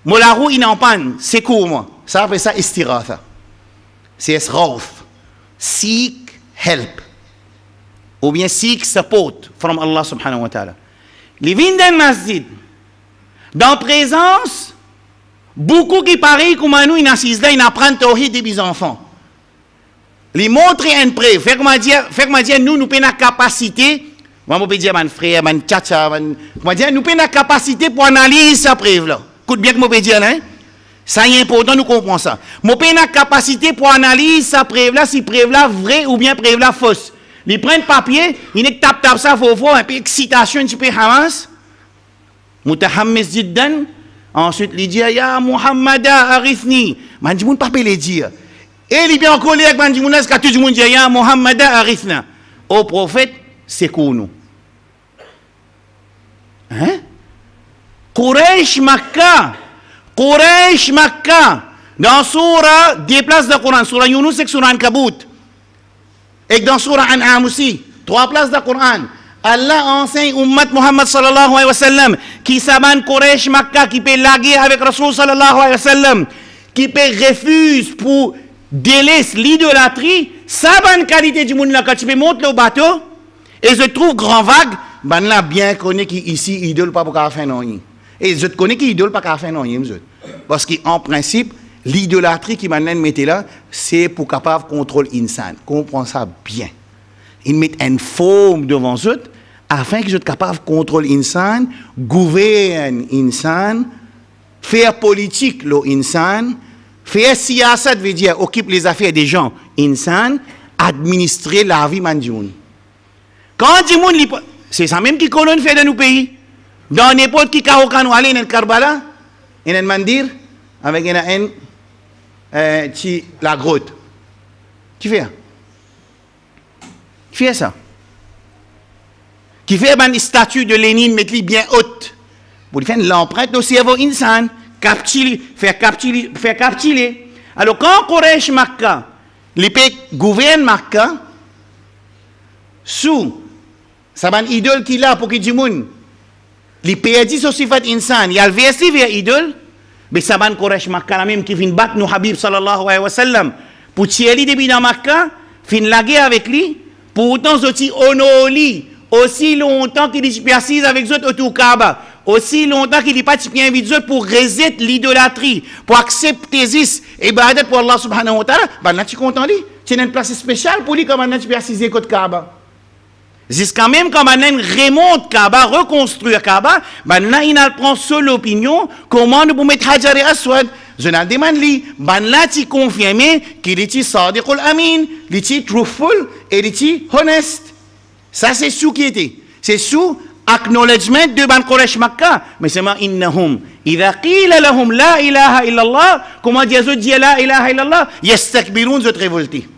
mon la roue, il est en panne, secours moi. Ça, après ça, istiratha. C'est esrawth. Seek help. Ou bien seek support from Allah subhanahu wa ta'ala. Les vignes d'un masjid, dans présence, beaucoup qui pareil comme nous, ils assisent là, ils apprennent tawhid des enfants. Les montrer un preuve, faire comment dire, nous avons la capacité, moi je peux dire, mon frère, mon tchatcha, nous avons la capacité pour analyser sa preuve là. Écoute bien que je peux dire là, hein? Ça est important, nous comprenons ça. Nous avons la capacité pour analyser sa preuve là, si preuve là vraie ou bien preuve là fausse. Ils prennent papier, ils tapent ça, faut un peu excitation, un petit peu Hamas. Mutahammis jiddan. Ensuite, ils disent, ya Muhammada arithni. Man dit, mon papa les dit. Et il est bien en colère, man dit, mon est-ce que tout le monde dit, ya Muhammada arithna. Au prophète, c'est quoi nous? Hein? Quraysh Makkah. Quraysh Makkah. Dans Surah, des places de Coran, Surah Yunus et Surah Ankabut. Et dans Surah An'am aussi, 3 places de Coran. Allah enseigne Ummat Muhammad sallallahu alayhi wa sallam qui s'amène Quraysh Makkah, qui peut laguer avec Rasul sallallahu alayhi wa sallam, qui peut refuser pour délaisser l'idolâtrie. Ça bonne qualité du monde là, quand tu peux monter le bateau, et je trouve grand vague, ben là bien connaît qui ici idole pas pour faire non. Et je connais qui idole pas pour faire non. Parce qu'en principe, l'idolâtrie qui maintenant mettez là, c'est pour capable contrôler l'insan. Comprends ça bien. Ils mettent une forme devant eux afin que je sois capable de contrôler l'insan, gouverner l'insan, faire politique l'insan, faire siyasat veut dire occupe les affaires des gens l'insan, administrer la vie mandioun. Quand du monde, c'est ça même qui colonne fait dans nos pays. Dans n'importe qui kahokan ou aller dans le Karbala, il y a un mandir avec une la grotte. Qui fait? Qui fait ça? Qui fait une statue de Lénine, mettre bien haute. Pour faire l'empreinte au cerveau insan, faire capturer. Alors quand Quraysh Makkah, les pays gouvernent Makkah, sous, ça va une idole qui là pour que du monde, les pays disent aussi fait insan, il y a le verset vers idole, mais ça va une Quraysh Makkah même qui vient battre nos Habib sallallahu alayhi wa sallam, pour tirer lui depuis dans Makkah, fin la guerre avec lui, pour autant aussi honor lui, aussi longtemps qu'il est assis avec eux autour Kaaba, aussi longtemps qu'il n'est pas bien avec eux pour rejeter l'idolâtrie, pour accepter this ibadat pour Allah subhanahu wa ta'ala, ben là tu es content lui, tu as une place spéciale pour lui comme maintenant tu peux assis côté Kaaba. Jusqu'à même quand maintenant remonte Kaaba, reconstruire Kaaba, ben là il prend seule opinion, comment nous pouvons mettre Hajar et Aswad. Je ne demande lui, ben là tu confirmes qu'il est sadiq al-amin, il est truthful et il est honest. Ça, c'est sous qui était. C'est sous acknowledgement de Ban Quraysh Makkah. Mais c'est ma innahum. إذا قيل لهم لا إله إلا الله comment dire la ilaha illallah yastakbirun zot révolté.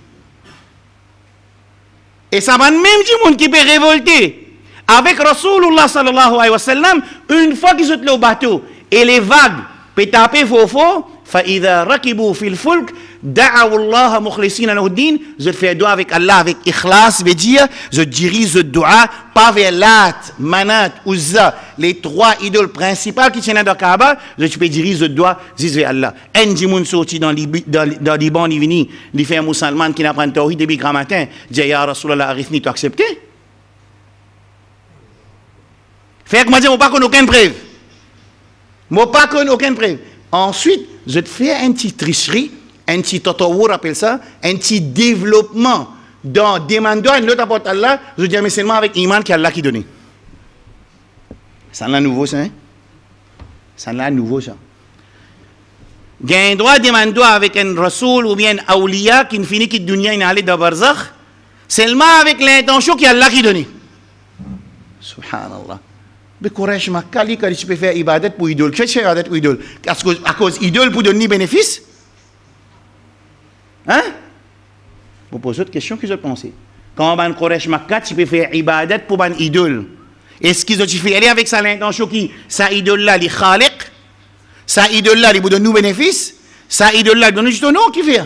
Et ça va même du monde qui peut révolter avec Rasulullah sallallahu alayhi wa sallam une fois qu'ils sont au bateau et les vagues peuvent taper faux فإذا ركبوا في الفلك دعوا الله مخلصين له الدين. Je fais doigt avec Allah avec ikhlas, veut dire je dirige le doigt pas vers Lat, Manat, Uzza, les trois idoles principales qui tiennent dans le Kaaba. Je peux diriger le doigt vers Allah. Un dimoun sorti dans Liban, il vient, il fait un musulman qui n'apprend tawhid depuis grand matin. Dit ya Rasulallah, arifni, tu acceptes? Fait que moi je n'ai pas aucune preuve. Moi pas aucune preuve. Ensuite, je te fais un petit tricherie, un petit tatawour, appelle ça, un petit développement dans demandant à l'autre apporte Allah, je dis mais seulement avec iman qu'Allah qui donne. Ça là nouveau ça, hein? Ça là nouveau ça. Il y a un droit de demander avec un rasoul ou bien un awliya qui finit qui dunya in allé dans barzakh, seulement avec l'intention qu'Allah qui donne. Subhanallah. Mais Quraysh Makkah, quand tu peux faire ibadat pour idole, qu'est-ce que tu fais ibadat pour idole? À cause idole pour donner bénéfice? Hein? Vous posez autre question que je pensais. Quand on va Quraysh Makkah, tu peux faire ibadat pour une idole. Est-ce que tu fais aller avec ça l'intention qui, sa idole là, les khaliq, sa idole là, il vous donne nous bénéfice, sa idole là, il donne juste non, qui fait?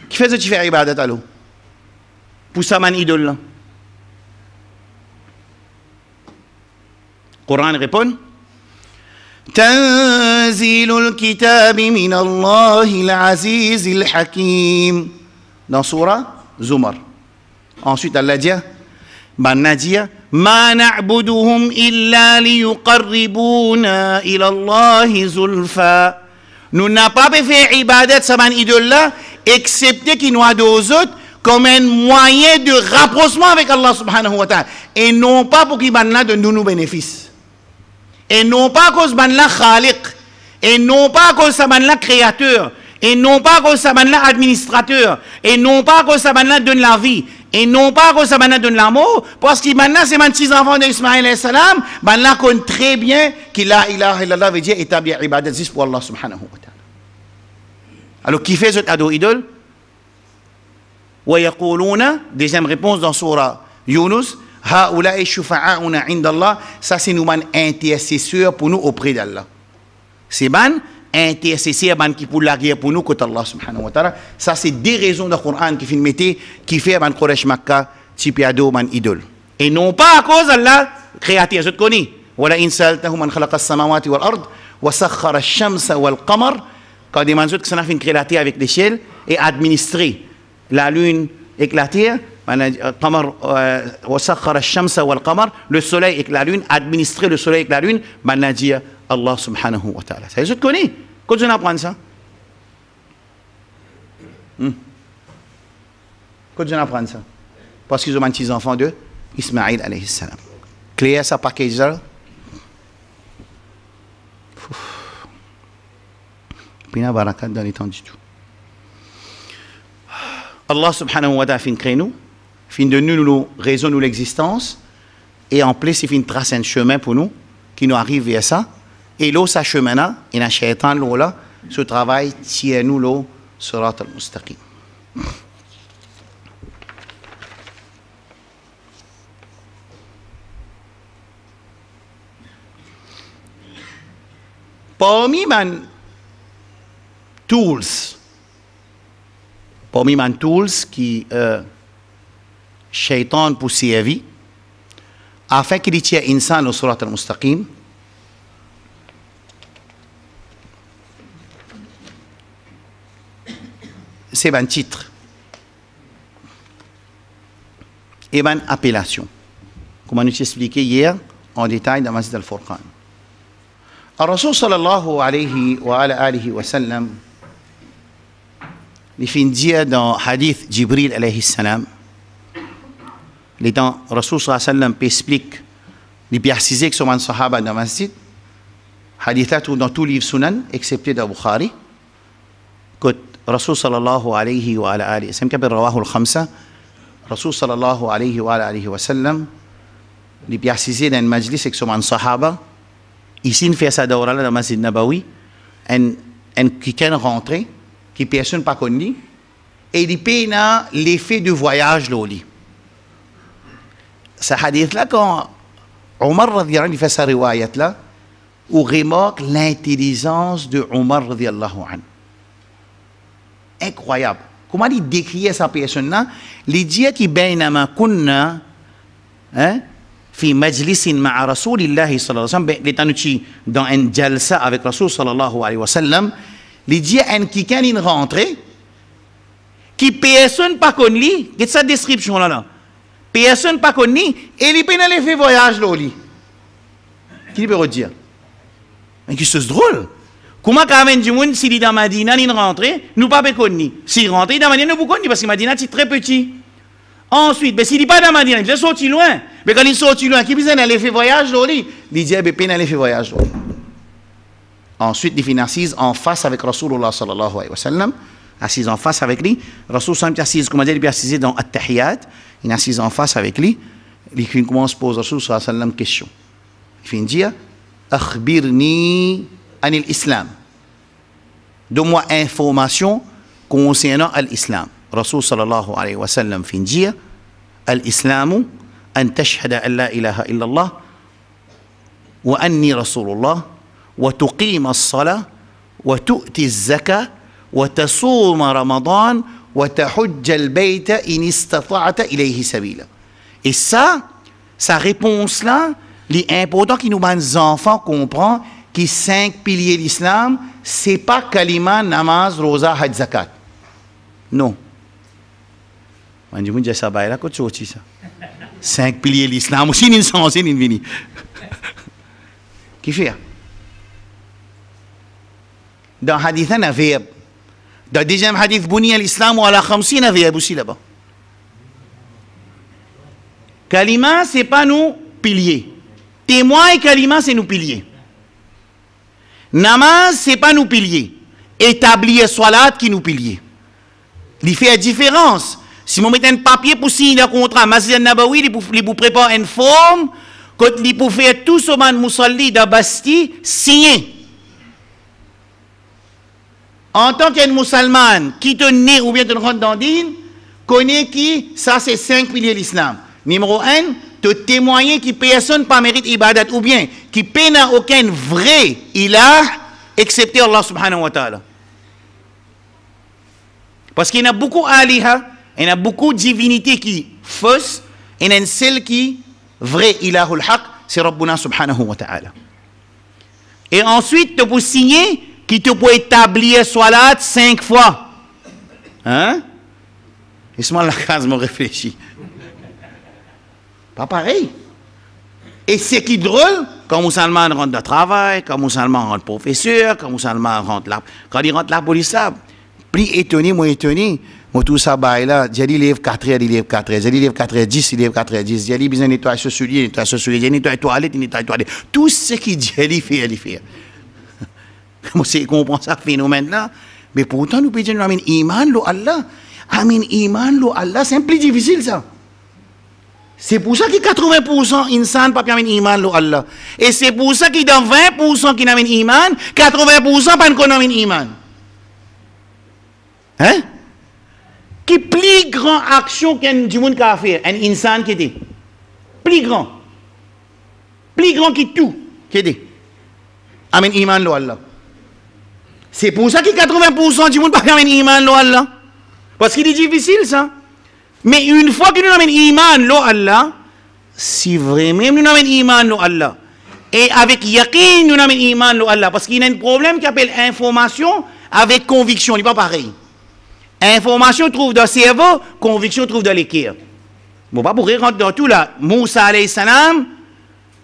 Qui fait ce que tu fais ibadat alors? Pour ça, une idole là. Coran répond Tanzilul kitab min Allahil Azizil Hakim. Dans Surah Zumar. Ensuite, Allah dit Banna dit Ma na'buduhum illa liyuqarribuna ila Allahi zulfa. Nous n'avons pas fait ibadat sa man idole là, excepté qu'il nous a deux autres comme un moyen de rapprochement avec Allah subhanahu wa ta'ala. Et non pas pour qu'il banna de nous bénéfices. Et non pas à cause de la khaliq, et non pas à cause de la créateur, et non pas à cause de la administrateur, et non pas à cause de la vie, et non pas à cause de l'amour, parce que maintenant c'est mes petits enfants d'Ismaël alayhi salam, là connaît très bien qu'il la ilaha illallah veut dire établir ibadat juste pour Allah subhanahu wa ta'ala. Alors qui fait cet ado idole? Wa yaquluna, deuxième réponse dans surah Yunus, Haoulaï shufa'auna indallah, ça c'est nous intercesseurs pour nous auprès d'Allah. C'est ban intercesseurs qui pour la guerre pour nous côté Allah subhanahu wa ta'ala. Ça c'est des raisons dans le Coran qui fait qui fait ban Quraysh Makkah tipiado man idole. Et non pas à cause d'Allah créateur. Je te connais. Wala in sa'altahum man khalaqa as-samawati wal ard wa sakhkhara ash-shamsa wal qamar. Quand des gens qui sont fait créateur avec les ciels et administrer la lune et la terre. Le soleil et la lune, administrer le soleil et la lune, Allah subhanahu wa ta'ala. Ça, je te connais. Quand je apprends ça? Quand je apprends ça? Parce qu'ils ont un petit enfant de Ismaïl alayhi salam. Claire, ça package là? Pina barakat dans les temps du tout. Allah subhanahu wa ta'ala fin crée nous. Fin de nous raison de l'existence et en plus il fait une trace un chemin pour nous qui nous arrive vers ça et là ça chemin là il a shaitan là ce travail tient nous là surat al-mustaqim. Parmi mes tools qui Shaitan pour servir afin qu'il tient insan au surat al-mustaqim. C'est un titre et une appellation. Comme on nous expliqué hier en détail dans Masjid al-Furqan. Al-Rasul sallallahu alayhi wa ala alihi wa sallam il fait dire dans hadith Jibril alayhi salam. Les temps, Rasul sallallahu alayhi wa sallam explique, il précise que son sahaba dans le masjid, hadithat dans tous les livres sunan, excepté dans Bukhari, que Rasul sallallahu alayhi wa alihi wa sallam, qui rawahu al-khamsa, Rasul sallallahu alayhi wa sallam, il a assisté dans un majlis avec son sahaba. Ici, il fait sa dawra dans le masjid Nabawi. Un qui est rentré, qui personne pas connu, et il paye l'effet du voyage là. Ce hadith-là, quand Omar radiyallahu anhu fait sa riwayat-là, on remarque l'intelligence de Omar radiyallahu anhu. Incroyable. Comment il décrit sa personne-là? Il dit qu'il bainama kunna fi majlisin ma'a rasulillahi sallallahu alayhi wa sallam, l'état dans un jalsa avec Rasul sallallahu alayhi wa sallam, il dit un qui est rentré, qui personne pas connu, c'est sa description là. Personne pas connu, et il peut aller faire voyage là. Qui peut redire? Mais qui c'est drôle. Comment quand même du monde s'il est dans Madina, il rentre, nous pas connu. S'il rentre dans Madina, nous pas connu parce que Madina c'est très petit. Ensuite, s'il n'est pas dans Madina, il est sorti loin. Mais quand il sorti loin, qui besoin d'aller faire voyage là? Il dit il peut aller faire voyage là. Ensuite, il finit assise en face avec Rasulullah sallallahu alayhi wa sallam, assise en face avec lui. Rasul sallallahu assise, comment dire, il est assise dans At-Tahiyat, il est assise en face avec lui. Il commence à poser Rasul sallallahu alayhi wa sallam question. Il finit dire Akhbirni anil Islam. Donne-moi information concernant l'Islam. Rasul sallallahu alayhi wa sallam finit dire Al-Islamu an tashhada an la ilaha illallah wa anni Rasulullah وتقيم الصلاة وتؤتي الزكاة وتصوم رمضان وتحج البيت إن استطعت إليه سبيلا. Et ça, sa réponse-là, l'important que nous, les enfants, comprennent que 5 piliers de l'islam, ce n'est pas kalima, namaz, rosa, hajj, zakat. Non. On dit, ça va là, qu'est-ce que c'est ça? 5 piliers de l'islam, aussi, ils sont censés, ils viennent. Qui fait? Dans le hadith, il y a un verbe. Dans le deuxième hadith, Buni al-Islam wa ala khamsi, il y a un verbe aussi là-bas. Kalima, ce n'est pas nous piliers. Témoin et kalima, c'est nous piliers. Namaz, ce n'est pas nous piliers. Établir salat qui nous piliers. Il fait la différence. Si on met un papier pour signer un contrat, Masjid Nabawi, il vous prépare une forme, quand il peut faire tout ce man musalli de Basti, signer. En tant qu'un musulman qui te naît ou bien te rentre dans l'île, connaît qui, ça c'est 5 piliers de l'islam. Numéro 1, te témoigner qui personne pas mérite ibadat ou bien qui peine aucun vrai ilah excepté Allah subhanahu wa ta'ala. Parce qu'il y a beaucoup aliha, il y a beaucoup de divinités qui fausses, et il y a une seule qui vrai ilahul haq, c'est Rabbuna subhanahu wa ta'ala. Et ensuite, tu peux signer qui te peut établir salat 5 fois. Hein? Laisse-moi la case me réfléchir. Pas pareil. Et c'est qui drôle, quand musulman rentre de travail, quand musulman rentre professeur, quand musulman rentre là, quand il rentre la police là, plus étonné, moi tout ça, là, j'ai dit, il lève 4 heures, il lève 4 heures, j'ai dit, il lève 4 heures 10, il lève 4 heures 10, j'ai dit, besoin de nettoyer ce soulier, nettoyer ce soulier, j'ai nettoyé toilette, il nettoie toilette. Tout ce qui dit, il fait. Comment c'est comprend ça phénomène-là? Mais pourtant, nous pouvons dire, amin iman lo Allah. Amin iman lo Allah, c'est un plus difficile ça. C'est pour ça que 80% insan pas amin iman lo Allah. Et c'est pour ça que dans 20% qui n'amin iman, 80% pas qu'on amin iman. Hein? Qui plus grand action qu'un du monde a fait, un insan qui était. Plus grand. Plus grand que tout qui était. Amin iman lo Allah. C'est pour ça que 80% du monde ne peut pas amener iman lo Allah. Parce qu'il est difficile ça. Mais une fois que nous avons iman lo Allah, si vraiment nous avons iman lo Allah, et avec yaqin nous avons iman lo Allah, parce qu'il y a un problème qui appelle information avec conviction, il n'est pas pareil. Information trouve dans le cerveau, conviction trouve dans l'équerre. Bon, pas pour rentrer dans tout là. Moussa alayhi salam,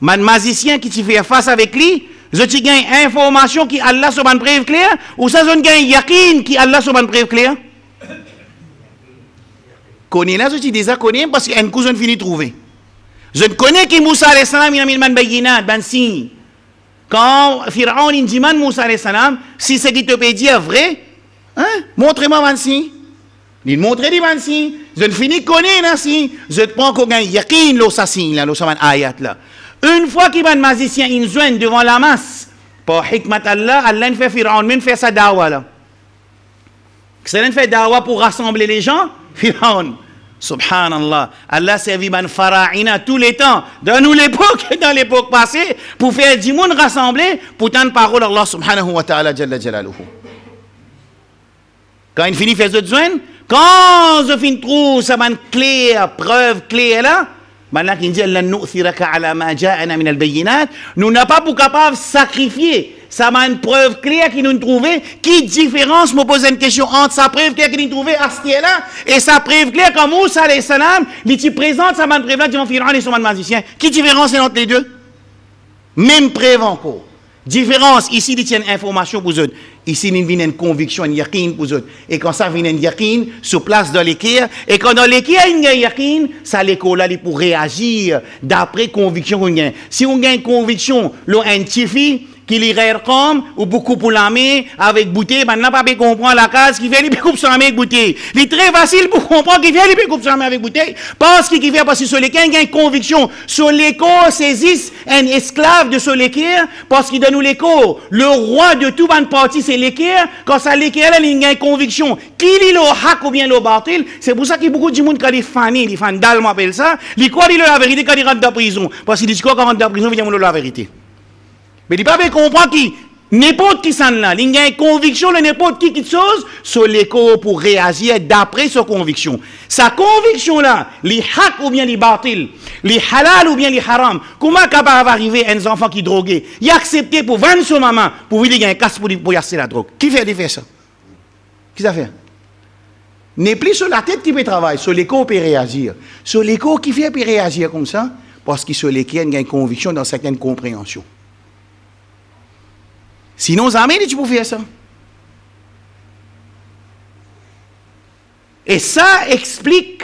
man magicien qui te fait face avec lui, je te gagne information qui Allah se ban preuve claire, ou ça je gagne yakin qui Allah se ban preuve claire. Connais là, je te déjà connais parce qu'un cousin fini trouver. Je connais que Moussa alayhi salam il a mis man bayinat, ban signe. Quand Pharaon il dit man Moussa alayhi salam, si ce qui te peut dire vrai, hein, montrez-moi ban signe. Il montre les ban signe. Je ne finis connaître là si je te prends qu'on gagne yakin lo ça signe là lo ça ayat là. Une fois qu'il va un magicien il joint devant la masse pour hikmat Allah, Allah fait Firaun même fait sa dawa là. C'est fait dawa pour rassembler les gens, Firaun. Subhanallah, Allah servi ban faraïna tous les temps, dans nous l'époque et dans l'époque passée, pour faire du monde rassembler, pour tant de paroles Allah subhanahu wa ta'ala jalla jalaluhu. Quand il finit faire ce besoin, quand je finis trouve ça ban clair, preuve claire là, ben là qu'il dit Allah nu'thiraka ala ma ja'ana min al-bayyinat, nous n'a pas pour capable sacrifier. Ça m'a une preuve claire qui nous trouvait. Qui différence, me pose une question entre sa preuve claire qui nous trouvait à ce là et sa preuve claire comme Moussa alayhi salam, il te présente sa preuve là devant Pharaon et son magicien. Qui différence est entre les deux? Même preuve encore. Différence, ici, il tient une information pour eux. Ici, il vient une conviction, une yakin pour eux. Et quand ça vient une yakin, sur place dans l'équerre, et quand dans l'équerre, il y a une yakin, ça l'école là, pour réagir d'après conviction qu'on gagne. Si on gagne conviction, l'on identifie, qu'il irait comme ou beaucoup pour l'armée avec bouteille, maintenant pas comprendre la case qui fait les coupe son armée avec bouteille. Il est très facile pour comprendre qu'il fait les coupe son armée avec bouteille parce qu'il fait parce que sur lesquels il y a une conviction sur l'écho saisissent un esclave de sur l'équerre parce qu'il donne nous l'écho. Le roi de tout bonne partie c'est l'équerre. Quand ça l'équerre il y a une conviction qu'il est le hak ou bien le batil. C'est pour ça qu'il y a beaucoup de monde quand les fans d'Allemand appellent ça. Ils croient qu'il est la vérité quand ils rentrent dans la prison parce qu'ils disent quoi quand ils rentrent dans la prison ils disent la vérité. Mais il ne peut pas comprendre qui, n'importe qui s'en là, il y a une conviction de n'importe qui chose sur l'écho pour réagir d'après sa conviction. Sa conviction là, les hak ou bien les batil, les halal ou bien les haram, comment capable arriver un enfant qui drogué, il a accepté pour vendre son maman, pour lui dire qu'il y a un casse pour y acheter la drogue. Qui fait ça? Qui ça fait? N'est plus sur la tête qui peut travailler, sur l'écho peut réagir. Sur l'écho qui fait peut réagir comme ça, parce qu'il sur l'écho il y a une conviction dans certaines compréhensions. Sinon, jamais tu peux faire ça. Et ça explique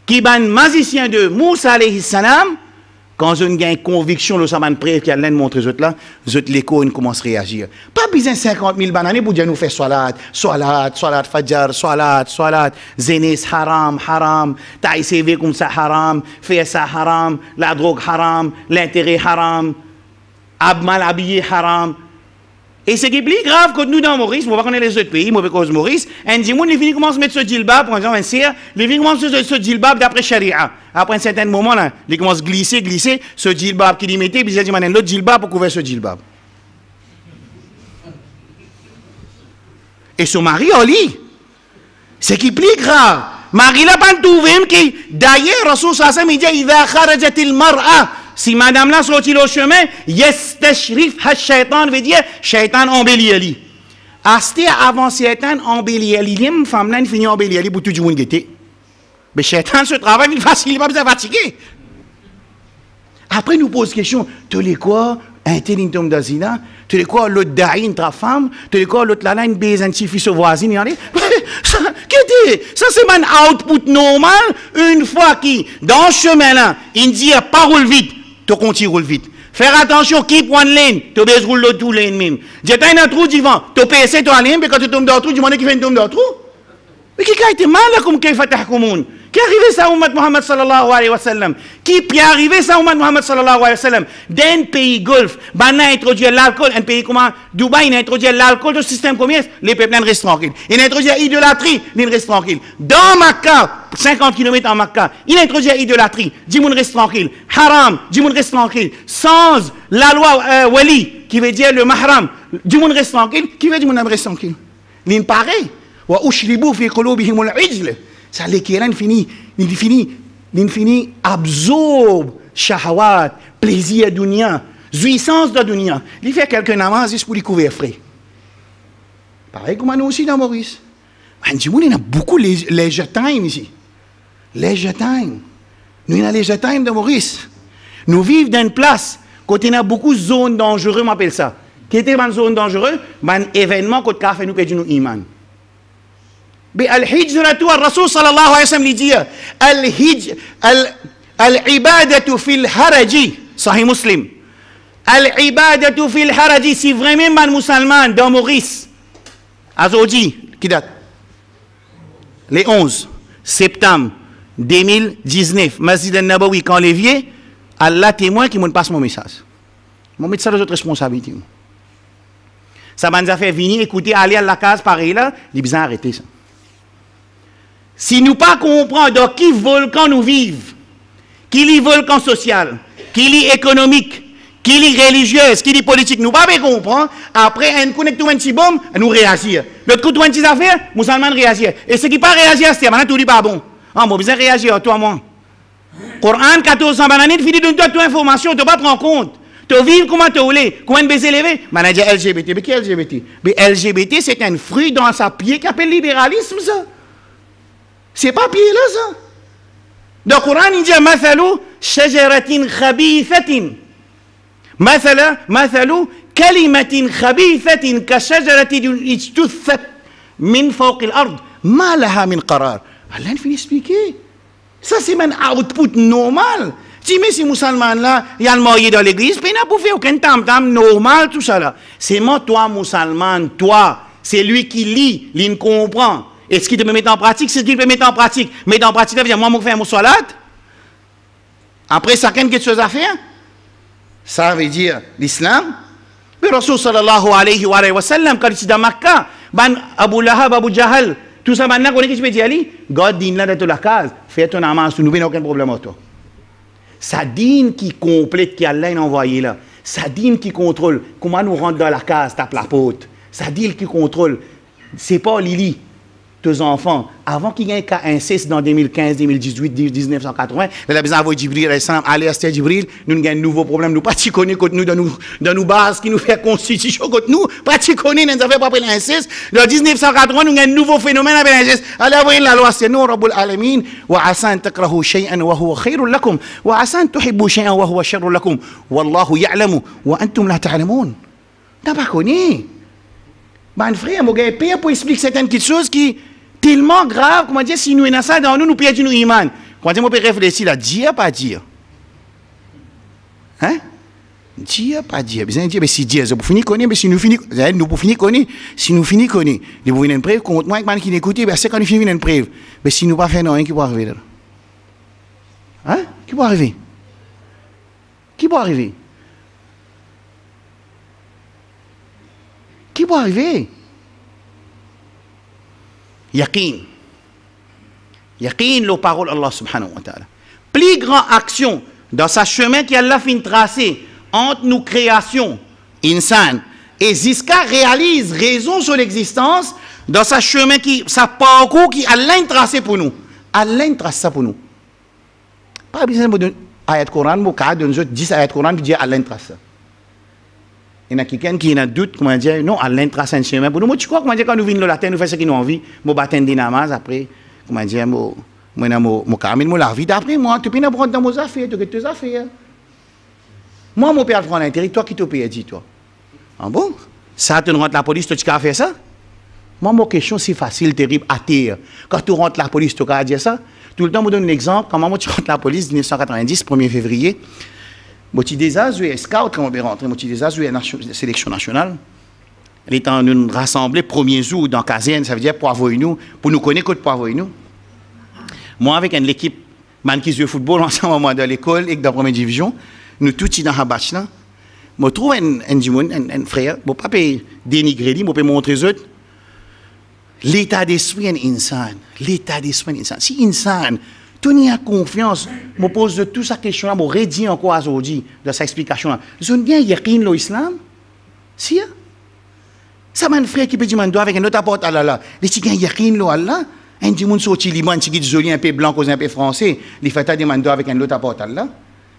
qu'il y a un magicien de Moussa alayhi salam, quand on a une conviction, le saman prêtre qui a l'un montré les autres là, les autres l'écho, ils commencent à réagir. Pas besoin de 50 000 bananes pour dire nous faire salat, fajr, salat, zénis, haram, taille CV comme ça haram, faire ça haram, la drogue haram, l'intérêt haram, mal habillé haram. Et ce qui est plus grave que nous dans Maurice, on va connaître les autres pays, mauvais cause Maurice, un djimoun, les filles commencent à mettre ce djilbab, par exemple un sire, les filles commencent à mettre ce djilbab d'après Sharia. Après un certain moment, là, ils commencent à glisser, ce djilbab qu'ils mettaient, puis ils disent, l'autre djilbab pour couvrir ce djilbab. Et son mari, Oli, ce qui est plus grave, Marie l'a pas trouvé, qui, d'ailleurs, Rasoul Sassam, il dit, il va kharajatil mar'a. Si madame là sortit au chemin, yastashrif ha-shaytan veut dire shaytan embellit ali. Asté avant shaytan embellit ali, les femmes là finit embellir ali pour tout le monde guetter. Mais shaytan se travaille il facile, il pas besoin fatigué. Après nous pose question, tu les quoi intelligent d'azina, tu les quoi l'autre daïn ta femme, tu les quoi l'autre là une baiser un petit fils voisin y aller. Ça c'est un output normal une fois qui dans ce chemin là, il dit pas roule vite. Tu continues roule vite. Faire attention, keep one lane, tu baisses roule l'autre lane même. J'étais dans un trou d'ivant, tu peux essayer toi lane, mais quand tu tombes dans le trou, tu demandes qui fait tomber dans le trou. Mais qui a été mal là comme qui fait tahkoumoun? Qui est arrivé ça Ummat Muhammad sallallahu alayhi wa sallam? Qui est arrivé ça Ummat Muhammad sallallahu alayhi wa sallam? D'un pays golfe, il a introduit l'alcool, un pays comme Dubaï, il a introduit l'alcool dans le système commerce, les peuples restent tranquilles. Il a introduit l'idolâtrie, ils restent tranquilles. Dans Makkah, 50 km en Makkah, il a introduit l'idolâtrie, dit moun reste tranquille. Haram, dit moun reste tranquille. Sans la loi wali, qui veut dire le mahram, dit moun reste tranquille, qui veut dire moun reste tranquille. Il pareil. Wa ushribu fi qulubihim al-ijl. Ça l'équivalent l'infini absorbe shahawat, plaisir dunya, jouissance de dunya. Il fait quelques namazes juste pour les couvrir frais. Pareil comme nous aussi dans Maurice. Il y a beaucoup leisure time ici. Leisure time. Nous avons leisure time dans Maurice. Nous vivons dans une place côté il y a beaucoup de zones dangereuses, on appelle ça. Qui était une zone dangereuse, un événement côté café nous perdons nos iman. بالهجرة والرسول صلى الله عليه وسلم لديه العبادة في الحرج صحيح مسلم العبادة في الحرج si vraiment un musulman dans Maurice aujourd'hui qui date les 11 septembre 2019, Masjid al-Nabawi, quand l'évier, Allah témoin qui me passe mon message. Mon message de votre responsabilité. Ça m'a fait venir écouter, aller à la case pareil là, il est besoin d'arrêter ça. Si nous pas comprenons dans qui volcan nous vivons, qui est volcan social, qui est économique, qui est religieuse, qui est politique, nous pas comprendre. Après, on connecte tout un petit bombe, nous réagir. L'autre coup, tout un petit affaire, musulman réagir. Et ce qui pas réagir, c'est maintenant tout dit pas bon. Ah, bon, besoin réagir, toi, moi. Coran 1400 bananes, fini de toute information, tu ne pas prendre compte. Tu vis comment tu voulais, comment baiser levé. Manager LGBT, mais qui est LGBT? Mais LGBT, c'est un fruit dans sa pied qui appelle libéralisme, ça. C'est pas pied là, ça. Dans le Coran, il dit Mathalu shajaratin khabithatin. Mathalu kalimatin khabithatin ka shajaratin ijtuthat min fawq al-ard ma laha min qarar. Allah il finit expliquer. Ça, c'est un output normal. Si mais ces musulmans là, il y a le marié dans l'église, mais il n'a pas fait aucun tam-tam normal, tout ça là. C'est moi, toi, musulman, toi, c'est lui qui lit, il comprend. Et ce qui te peut mettre en pratique, c'est ce qu'il peut mettre en pratique. Mettre en pratique, ça veut dire, moi, je fais un salat. Après, ça a quelque chose à faire. Ça veut dire l'islam. Mais Rasul sallallahu alayhi wa sallam, quand il est dans Makkah, Abu Lahab, Abu Jahal, tout ça, maintenant, on est qui peut dire, God dit là dans la case, fais ton amas, nous n'avons aucun problème avec toi. Ça dîne qui complète, qui Allah a envoyé là. Ça dîne qui contrôle. Comment nous rentre dans la case, tape la pote. Ça dîne qui contrôle. C'est pas Lili, tes enfants. Avant qu'il y ait un cas inceste dans 2015, 2018, 1980, il a besoin d'avoir Jibril, aller à Jibril, nous avons un nouveau problème. Nous ne connaissons pas dans nos bases qui nous fait constitution contre nous. Pas de connaître, nous avons pas pris l'inceste. Dans 1980, nous avons un nouveau phénomène avec l'inceste. Allez voir la loi, c'est nous, Rabbul Alamin. Wa asan takrahu shay'an wa huwa khairun lakum. Wa asan tuhibbu shay'an wa huwa sharrun lakum. Wallahu ya'lamu wa antum la ta'lamun. Tu n'as pas connu. Ben frère, mon gars, pire pour expliquer certaines petites choses qui tellement grave, comment dire, si nous avons ça dans nous, nous perdons nos iman. Comment dire, on peut réfléchir là, dire, pas dire. Hein? Dire, pas dire. Besoin de dire, mais si dire, c'est pour finir connaître, mais si nous finissons, nous pour finir connaître, si nous finissons connaître, nous pouvons une preuve, contre moi, qui n'écoute, c'est quand nous finissons une preuve. Mais si nous pas fait rien, qui peut arriver là? Hein? Qui peut arriver? Qui peut arriver? Qui peut arriver? Yaqin. Yaqin, la parole d'Allah subhanahu wa ta'ala. Plus grande action dans sa chemin qu'Allah fin tracé entre nos créations, insan, et jusqu'à réalise raison sur l'existence dans sa chemin qui, sa parcours qui Allah tracé pour nous. Allah trace ça pour nous. Pas besoin de ayat Coran, mais quand on dit 10 ayat Coran, qui dit Allah trace ça. Il y a quelqu'un qui a un doute, comment dire, non, Allah trace un chemin pour nous. Moi, tu crois, comment dire, quand nous venons la terre, nous faisons ce qu'ils nous envie, nous battons des namazes, après, comment dire, moi, carrément, la vie d'après, moi, tu peux pas prendre dans mes affaires, tu as tes affaires. Moi, mon père prend l'intérêt, toi qui te payes, dis-toi. Ah bon? Ça, tu rentres la police, tu as fait ça? Moi, ma question, c'est facile, terrible, à terre. Quand tu rentres la police, tu as dire ça? Tout le temps, je me donne un exemple. Quand moi, tu rentres la police, 1990, 1er février, je des joué scout quand on est rentré, je des joué la sélection nationale. Elle est en nous rassemblée premier jour dans caserne, ça veut dire pour avoir nous, pour nous connaître pour avoir nous. Moi avec une équipe man qui joue football ensemble dans l'école et dans la première division, nous tous dans la batch là. Je trouve un frère, je ne peux pas dénigrer, je peux montrer aux autres. L'état d'esprit est insane. L'état d'esprit est insane. Si insane, tu n'as confiance, je me pose de toute sa question, je me redis encore aujourd'hui de sa explication. Je ne bien yaqin l'islam? Si? Ça m'a un frère qui peut dire, avec un autre apporte à Allah. Les gens qui yaqin l'Allah, un dit, mon sorti liban, qui dit, joli un peu blanc, un peu français, les fait à demander avec un autre apporte à Allah.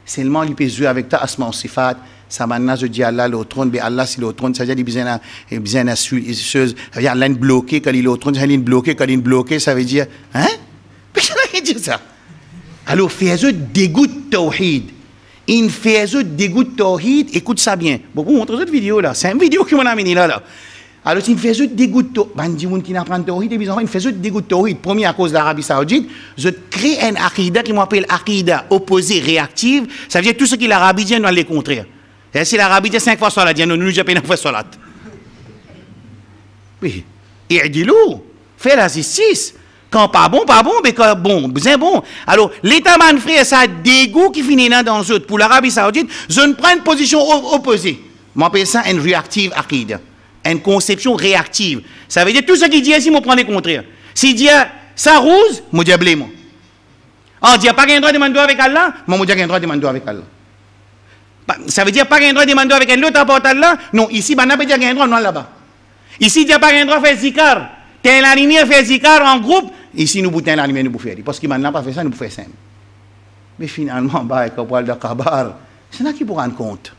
Seulement, il peut jouer avec ta asma sifat. Ça m'a je dis Allah, le trône, mais Allah, c'est le trône, ça veut dire qu'il y a besoin chose, ça veut dire Allah est bloqué, quand il est au trône, il est bloqué, quand il est bloqué, ça veut dire, hein? Mais je n'ai rien dit ça. Alors, fais-le dégoût de tawhid. Il fait dégoût de tawhid, écoute ça bien. Bon, vous montrez cette vidéo là, c'est une vidéo qui m'a amené là. Alors, il fait dégoût de tawhid. Ben, dis-moi qui n'apprend tawhid, et il fait dégoût de tawhid. Premier, à cause de l'Arabie Saoudite, je crée un akida qui m'appelle akida opposée, réactive. Ça veut dire tout ce qui l'Arabie dit dans les contraires. Si l'Arabie dit 5 fois salat, nous nous appelons 9 fois salat. Oui. Et dis-le, fais la justice. Quand pas bon, mais quand bon, bien bon. Alors, l'État, mon frère, ça a des goûts qui finissent là dans eux. Pour l'Arabie Saoudite, je ne prends une position opposée. M'appelle ça une reactive aqida. Une conception réactive. Ça veut dire tout ce qu'il dit ici, je prends les contraires. S'il dit ça rouge, je dis blé moi. On dit pas qu'il y a un droit de demander avec Allah, moi je dis qu'il y a un droit de demander avec Allah. Ça veut dire pas qu'il y a un droit de demander avec un autre apporte Allah. Non, ici, on n'a pas dit qu'il y a un droit non là-bas. Ici, il n'y a pas un droit de faire zikar. T'es la lumière fait zikar en groupe. Ici, nous boutons la lumière, nous faire. Parce qu'il n'a pas fait ça, nous faisons ça. Mais finalement, bah, quand on parle de Kabar, c'est là qu'il faut rendre compte.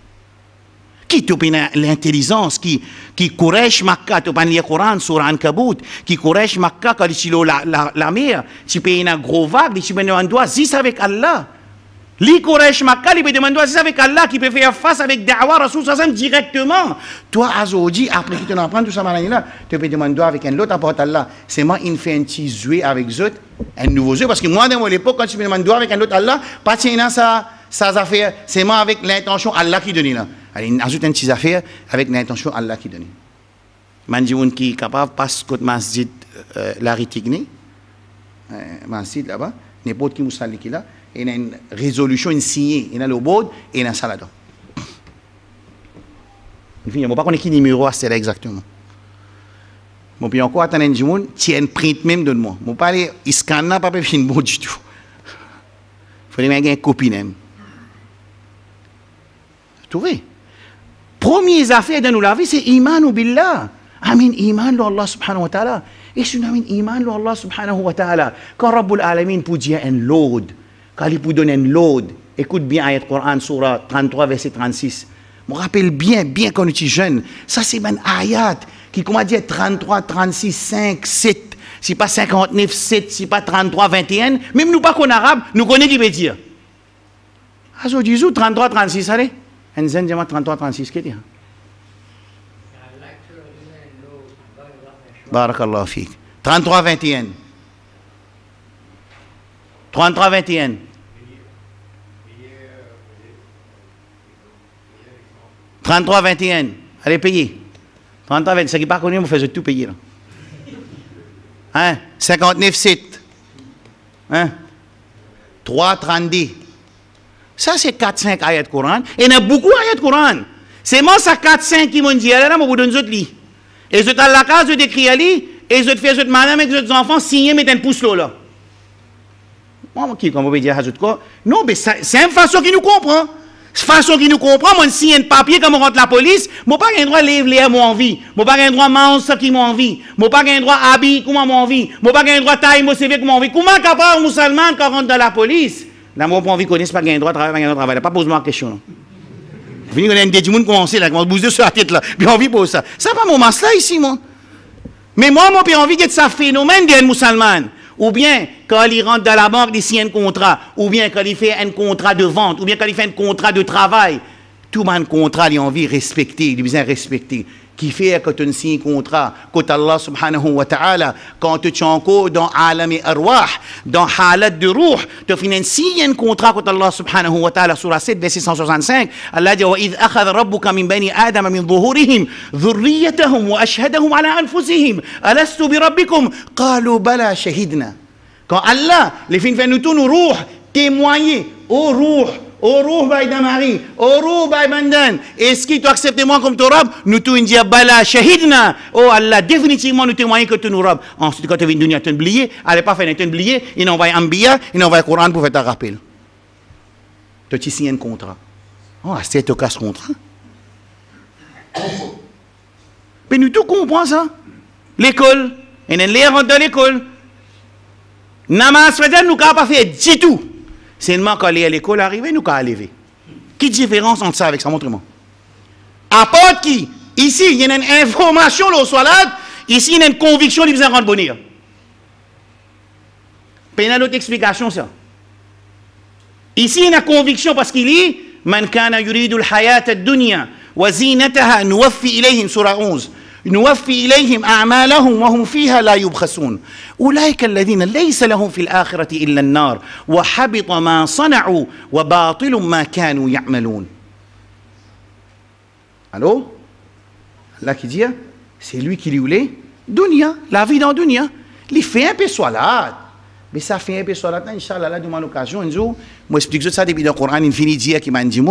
Qui te l'intelligence, qui courage Makkah, tu peux lire le Coran sur Ankabut, qui courage Makkah quand tu la mer, tu peux une gros vague, tu peux demander si avec Allah. Li courage Makkah, il peut demander si avec Allah, qui peut faire face avec Da'wa Rasul Sassam directement. Toi, Azodi, après que tu en prends tout ça, tu peux demander avec un autre apporte Allah. C'est moi, il fait un petit jouet avec eux, un nouveau jeu, parce que moi, dans mon époque, quand tu me demandes avec un autre Allah, pas tiens ça affaire, c'est moi avec l'intention Allah qui donne là. Allez, ajoute une petite affaire avec l'intention Allah qui donne. Mandioun qui est capable, passe côté masjid la Ritigné, masjid là-bas, n'importe qui moussa qui là, il y a une résolution, une signée, il y a le board et il y a un saladon. Enfin, je ne sais pas qui numéro c'est là exactement. Bon, puis encore, attendez un jour, tiens un print même de moi. Je ne pas aller, il scanne pas fin bon du tout. Il faut avoir une copie même. Vous trouvez? Première affaire dans la vie, c'est iman ou billah. Amin, iman dans Allah subhanahu wa ta'ala. Et si nous avons iman dans Allah subhanahu wa ta'ala, quand Rabbul Alamin peut dire un load, quand il peut donner un load, écoute bien ayat Coran, surah 33, verset 36. Je me rappelle bien quand on était jeune, ça c'est un ayat qui, comment dire, 33, 36, 5, 7, c'est pas 59, 7, c'est pas 33, 21, même nous pas qu'en arabe, nous connaissons qui veut dire. Alors, je dis 33, 36, allez. Un zen, 33, 36, qu'est-ce que c'est? Barakallah fik. 33, 21. 33, 21. 33, 21. Allez, payer. 33, 21. Ce qui n'est pas connu, vous faites tout payer. Hein? 59, 7. Hein? 3, 32. Ça, c'est 4-5 ayats de Coran. Et il y a beaucoup d'ayats de Coran. C'est moi, ça 4-5 qui m'ont dit, là, je vous donne autres lits. Et je à la case, je décris à lui, et je fais autres madame et autres enfants signer, mettre un pouce là. Moi, qui, comme vous pouvez dire, ajoute quoi? Non, mais c'est une façon qui nous comprend. Façon qui nous comprend, moi, signe un papier comme on rentre la police, moi, pas un droit de lever à mon envie. Moi, pas un droit de manger qui m'a envie. Moi, pas un droit d'habiller comme mon envie. Moi, pas un droit de taille, moi, CV comme mon envie. Comment capable, musulman, quand on rentre dans la police? Là, moi, pas envie de connaître, pas un droit de travailler, pas un droit de travailler. Pas poser-moi la question, non. Venez, on a des gens qui commencent là, qui ont bousé sur la tête, là. Puis envie pour ça. Ça pas mon masque là, ici, moi. Mais moi, j'ai envie de ça phénomène d'un musulman. Ou bien, quand il rentre dans la banque, il signe un contrat. Ou bien, quand il fait un contrat de vente. Ou bien, quand il fait un contrat de travail. Tout le contrat, il a envie de respecter. Il a besoin de respecter. Qui fait quand tu signes un contrat, quand Allah subhanahu wa ta'ala, quand tu es encore dans alam et arwah, dans halat de ruh, tu finis signer un contrat quand Allah subhanahu wa ta'ala, surah 7, verset 165, Allah dit, وَإِذْ أَخَذَ رَبُّكَ مِنْ بَنِي آدَمَ مِنْ ظُهُورِهِمْ ذُرِّيَّتَهُمْ وَأَشْهَدَهُمْ عَلَىٰ أَنفُسِهِمْ أَلَسْتُ بِرَبِّكُمْ قَالُوا بَلَى شَهِدْنَا. Quand Allah, les fins fait nous tous nos ruh, témoigner au ruh by Damari, au ruh by Bandan, est-ce qu'il t'a accepté moi comme ton rab? Nous tous indiens bala shahidna. Oh Allah, définitivement nous témoignons que tu nous rab. Ensuite, quand tu viens de nous te oublier, allez pas faire un oublier, il envoie un Ambiya, il envoie un Coran pour faire ta rappel. Tu signes un contrat. Oh, c'est tu casses contrat. Mais nous tous comprenons ça. L'école, et un lien rentre dans l'école. Namas Fadel, nous n'avons pas fait du tout. Seulement quand les à l'école arrivent, nous avons levé. Quelle différence entre ça avec ça? Montre-moi. À part qui? Ici, il y a une information au soir ici, il y a une conviction qui vient rendre bonheur. Il y a une autre explication, ça. Ici, il y a une conviction parce qu'il dit Man kana yuridu al-hayat ad-dunya wa zinataha nuwaffi ilayhim, surah 11. نوفي إليهم أعمالهم وهم فيها لا يبخسون أولئك الذين ليس لهم في الآخرة إلا النار وحبط ما صنعوا وباطل ما كانوا يعملون. Alors, Allah qui dit, c'est lui qui lui voulait dunya, la vie dans dunya. Il fait un peu salat. Mais ça fait un peu salat, Inch'Allah, là, demande l'occasion, un jour, moi explique ça depuis le Coran, il finit de dire qu'il m'a dit,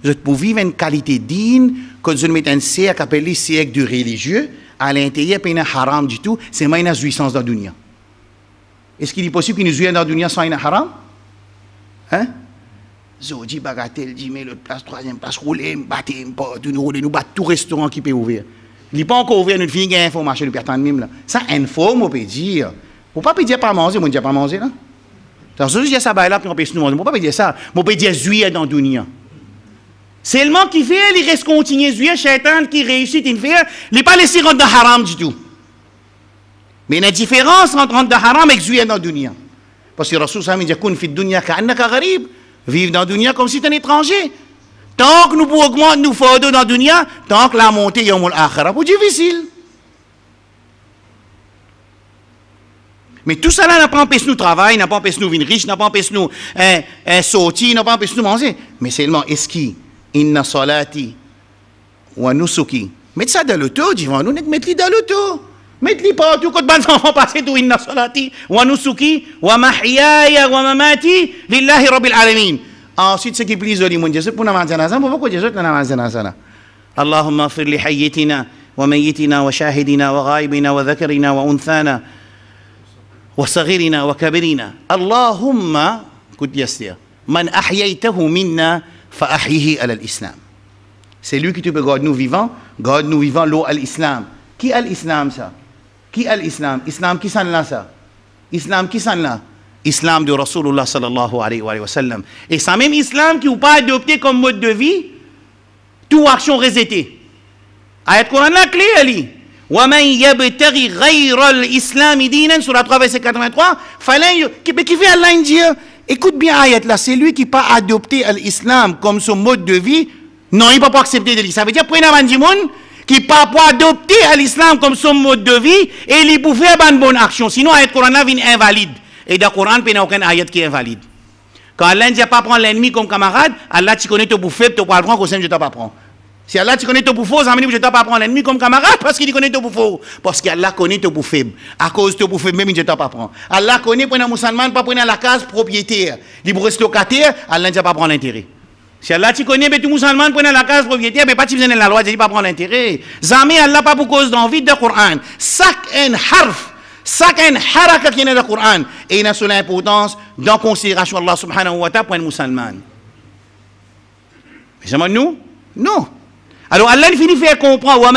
je peux vivre une qualité digne, quand je mets un cercle appelé cercle du religieux, à l'intérieur, il n'y a pas de haram du tout, c'est une jouissance dans la dunya. Est-ce qu'il est possible qu'il nous jouisse dans la dunya sans un haram? Hein? Zodi, bagatelle, dit, mais l'autre place, troisième place, rouler, battre, nous battre tout restaurant qui peut ouvrir. Il n'est pas encore ouvert, nous finissons une information de personne même là. Ça, info, on peut dire. On ne peut pas dire pas manger, on ne dit pas manger là. Donc, si je dis ça, là, puis on peut nous manger. On ne peut pas dire ça. On peut dire juillet dans le dunya. Seulement qui fait, il reste continuer juillet, shaitan qui réussit, il fait, il n'est pas laissé rentrer dans le haram du tout. Mais il y a une différence entre rentrer dans le haram et juillet dans le dunya. Parce que Rasul Sallam dit, kun fi dunya ka'annaka gharib. Vivre dans le dunya comme si tu es un étranger. Tant que nous pouvons augmenter nos photos dans le dunya, tant que la montée est au akhira, c'est difficile. Mais tout ça là n'a pas empêché nous travailler, n'a pas empêché nous venir riches, n'a pas empêché nous sortir, n'a pas empêché nous manger. Mais seulement, est-ce qu'il inna salati wa nusuki? Mettez ça dans l'auto, dis-moi, nous mettez-le dans l'auto. Mettez-le partout, quand les enfants passent tout, inna salati wa nusuki wa mahyaya wa mamati lillahi rabbil alamin. Ensuite, ce qui plaît aux gens, Jésus pour namaz janaza, pourquoi Jésus pour namaz janaza? Allahumma fir li hayyitina wa mayyitina wa shahidina wa ghaibina wa dhakarina wa unthana. وصغيرنا وكبرنا اللهم كنت يستير من أحييته منا فأحيه على الإسلام. C'est lui qui te peut garder nous vivants l'eau à l'islam. Qui est l'islam ça? Qui est l'islam? Islam qui s'en là ça? Islam qui s'en là? Islam de Rasulullah sallallahu alayhi wa sallam. Et c'est même islam qui n'est pas adopté comme mode de vie, toute action resetée. Ayat Coran la clé, Ali. وَمَنْ يَبْتَغِي غَيْرَ الْإِسْلَامِ دِينًا sur la 3 verset 83 qui fait Allah dire écoute bien ayat là, c'est lui qui n'a pas adopté l'islam comme son mode de vie, non il ne peut pas accepter de lui. Ça veut dire prenez un monde qui ne peut pas adopter l'islam comme son mode de vie et il peut faire une bonne action, sinon ayat Coran là vient invalide. Et dans le Coran il n'y a aucun ayat qui est invalide. Quand Allah ne dit pas prendre l'ennemi comme camarade, Allah tu connais ton bouffé, tu ne peux pas le prendre, je ne t'ai pas prendre. Si Allah tu connais ton bouffon, ça veut dire que je ne dois pas prendre l'ennemi comme camarade parce qu'il connaît ton bouffon. Parce qu'Allah connaît ton bouffon. À cause de ton bouffon, même il ne doit pas prendre. Allah connaît pour un musulman, pas pour la case propriétaire. Il reste locataire, Allah ne doit pas prendre l'intérêt. Si Allah tu connais, mais tout musulman pour la case propriétaire, mais pas tu viens de la loi, il ne doit pas prendre l'intérêt. Jamais Allah pas pour cause d'envie de Coran. Chaque harf, chaque haraka qui est dans le Coran, et il a son importance dans considération Allah subhanahu wa ta'ala pour un musulman. Mais jamais nous? Non. Alors Allah finit faire comprendre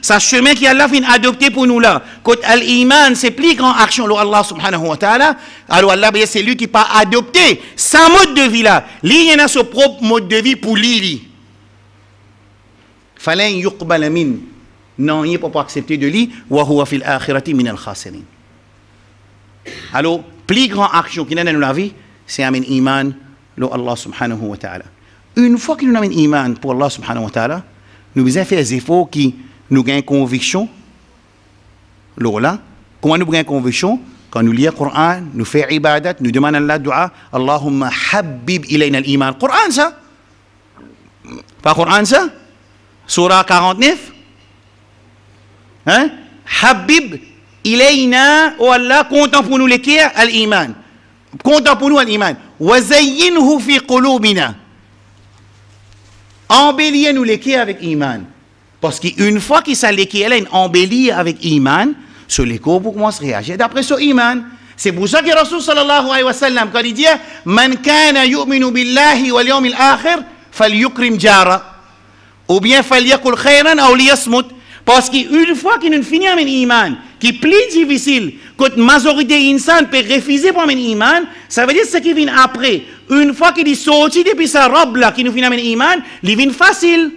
c'est un chemin qui Allah finit adopter pour nous là. Quand l'iman c'est plus grand action de Allah subhanahu wa ta'ala, alors Allah c'est lui qui pas adopté sa mode de vie là. Lui il a son propre mode de vie pour lui. Fallait yuqbal min. Non, il ne peut pas accepter de lui wa huwa fil akhirati min al khasirin. Alors plus grand action qui n'a dans la vie, c'est un iman de Allah subhanahu wa ta'ala. Une fois que nous avons un iman pour Allah subhanahu wa ta'ala, nous avons fait des efforts qui nous gagnent conviction. Là, comment nous gagnons conviction? Quand nous lisons le Coran, nous faisons ibadat, nous demandons la dua, Allahumma habib ilayna al-iman. Coran ça? Pas Coran ça? Surah 49? Hein? Habib ilayna, oh Allah, content pour nous l'écrire, al-iman. Content pour nous al-iman. Wa zayyinhu fi qulubina. Embellir nous l'équer avec iman. Parce qu'une fois qu'il s'est l'équer, elle a une embellie avec iman, sur l'écho pour commencer à réagir d'après ce iman. C'est pour ça que Rasul sallallahu alayhi wa sallam, quand il dit Man kana yu'minu billahi wal yawmil akhir, falyukrim jara. Ou bien falyakul khayran ou liyasmut. Parce qu'une fois qu'il nous finit avec iman, qui est plus difficile, que la majorité insan peut refuser pour un iman, ça veut dire ce qui vient après. Une fois qu'il est sorti depuis sa robe là, qui nous finit avec iman, il vient facile.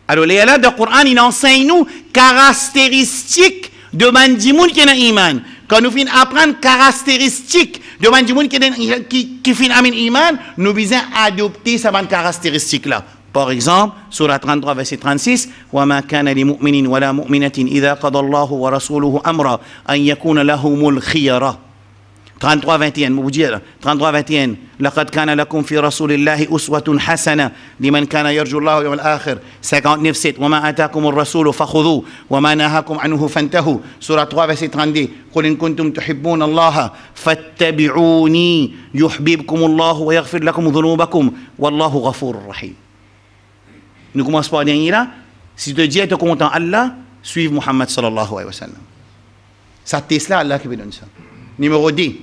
Alors, là, dans le Coran, il enseigne nous caractéristiques de mandimoun qui est dans l'iman. Quand nous finissons apprendre caractéristiques de mandimoun qui finit avec l'iman, nous visons adopter ces caractéristiques là. Par exemple, surah 33, verset 36, وَمَا كَانَ لِمُؤْمِنٍ وَلَا مُؤْمِنَةٍ إِذَا قَضَى اللَّهُ وَرَسُولُهُ أَمْرًا أَنْ يَكُونَ لَهُمُ الْخِيَرَةُ. 33-21 vous dire 33-21 لقد كان لكم في رسول الله أسوة حسنة لمن كان يرجو الله واليوم الآخر 59-7 وما آتاكم الرسول فخذوه وما نهاكم عنه فانتهوا سورة 3 verset 32 قل إن كنتم تحبون الله فاتبعوني يحببكم الله ويغفر لكم ذنوبكم والله غفور رحيم. Nous commençons par dernier là. Si tu dis être content Allah, suive Muhammad sallallahu alayhi wa sallam. Ça teste là Allah qui vous donne ça. Numéro 10.